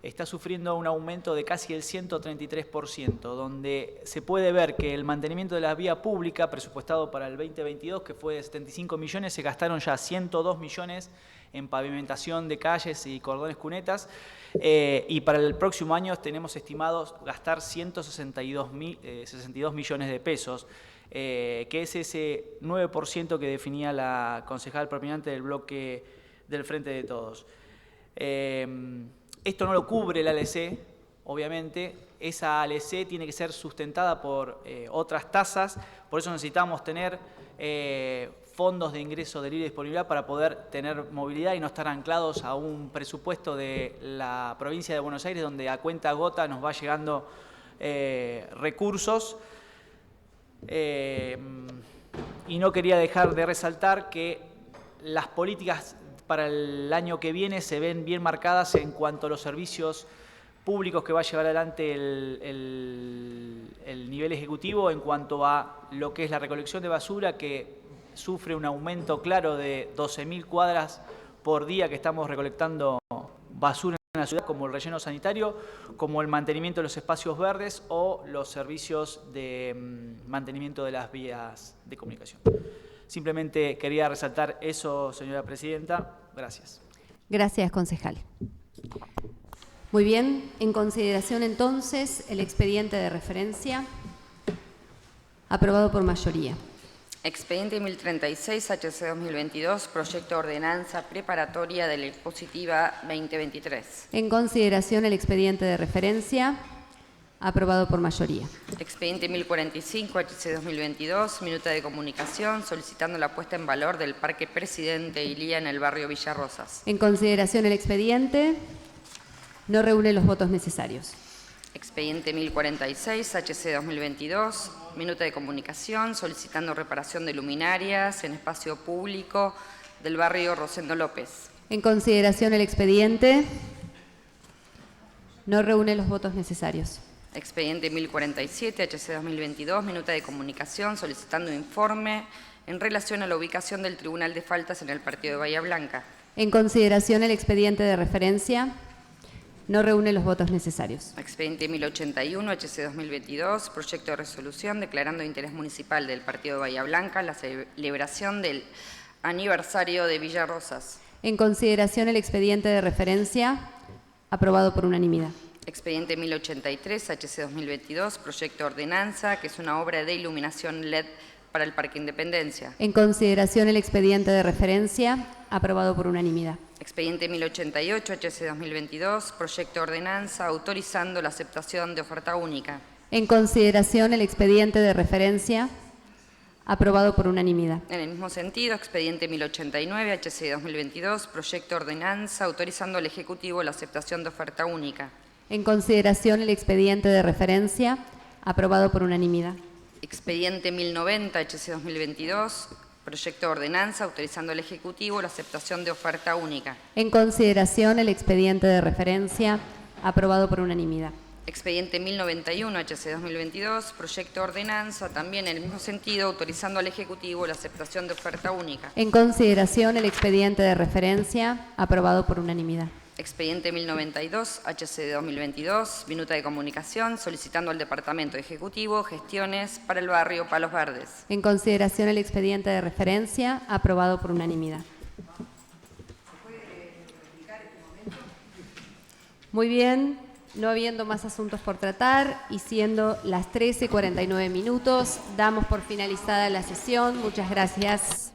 S9: está sufriendo un aumento de casi el 133%, donde se puede ver que el mantenimiento de la vía pública presupuestado para el 2022, que fue de 75 millones, se gastaron ya 102 millones en pavimentación de calles y cordones cunetas, y para el próximo año tenemos estimados gastar 62 millones de pesos, que es ese 9% que definía la concejal propinante del bloque del Frente de Todos. Esto no lo cubre el ALC, obviamente. Esa ALC tiene que ser sustentada por otras tasas, por eso necesitamos tener fondos de ingreso de libre disponibilidad para poder tener movilidad y no estar anclados a un presupuesto de la provincia de Buenos Aires, donde a cuenta gota nos va llegando recursos. Y no quería dejar de resaltar que las políticas para el año que viene se ven bien marcadas en cuanto a los servicios públicos que va a llevar adelante el nivel ejecutivo, en cuanto a lo que es la recolección de basura, que sufre un aumento claro de 12.000 cuadras por día que estamos recolectando basura en la ciudad, como el relleno sanitario, como el mantenimiento de los espacios verdes o los servicios de mantenimiento de las vías de comunicación. Simplemente quería resaltar eso, señora presidenta. Gracias.
S2: Gracias, concejal. Muy bien, en consideración entonces el expediente de referencia, aprobado por mayoría.
S3: Expediente 1036, HC 2022, proyecto de ordenanza preparatoria de la impositiva 2023.
S2: En consideración el expediente de referencia, aprobado por mayoría.
S3: Expediente 1045, HC 2022, minuta de comunicación solicitando la puesta en valor del Parque Presidente Ilía en el barrio Villarrosas.
S2: En consideración el expediente, no reúne los votos necesarios.
S3: Expediente 1046, HC 2022, minuta de comunicación solicitando reparación de luminarias en espacio público del barrio Rosendo López.
S2: En consideración el expediente, no reúne los votos necesarios.
S3: Expediente 1047, HC 2022, minuta de comunicación solicitando informe en relación a la ubicación del Tribunal de Faltas en el partido de Bahía Blanca.
S2: En consideración el expediente de referencia, no reúne los votos necesarios.
S3: Expediente 1081, HC 2022, proyecto de resolución declarando de interés municipal del partido de Bahía Blanca la celebración del aniversario de Villarrosas.
S2: En consideración el expediente de referencia, aprobado por unanimidad.
S3: Expediente 1083, HC 2022, proyecto de ordenanza, que es una obra de iluminación LED para el Parque Independencia.
S2: En consideración el expediente de referencia, aprobado por unanimidad.
S3: Expediente 1088, HC 2022, proyecto de ordenanza autorizando la aceptación de oferta única.
S2: En consideración el expediente de referencia, aprobado por unanimidad.
S3: En el mismo sentido, expediente 1089, HC 2022, proyecto de ordenanza autorizando al Ejecutivo la aceptación de oferta única.
S2: En consideración el expediente de referencia, aprobado por unanimidad.
S3: Expediente 1090, HC 2022, proyecto de ordenanza autorizando al Ejecutivo la aceptación de oferta única.
S2: En consideración el expediente de referencia, aprobado por unanimidad.
S3: Expediente 1091, HC 2022, proyecto de ordenanza, también en el mismo sentido, autorizando al Ejecutivo la aceptación de oferta única.
S2: En consideración el expediente de referencia, aprobado por unanimidad.
S3: Expediente 1092, HC 2022, minuta de comunicación, solicitando al Departamento Ejecutivo gestiones para el barrio Palos Verdes.
S2: En consideración el expediente de referencia, aprobado por unanimidad. Muy bien, no habiendo más asuntos por tratar y siendo las 13:49 minutos, damos por finalizada la sesión. Muchas gracias.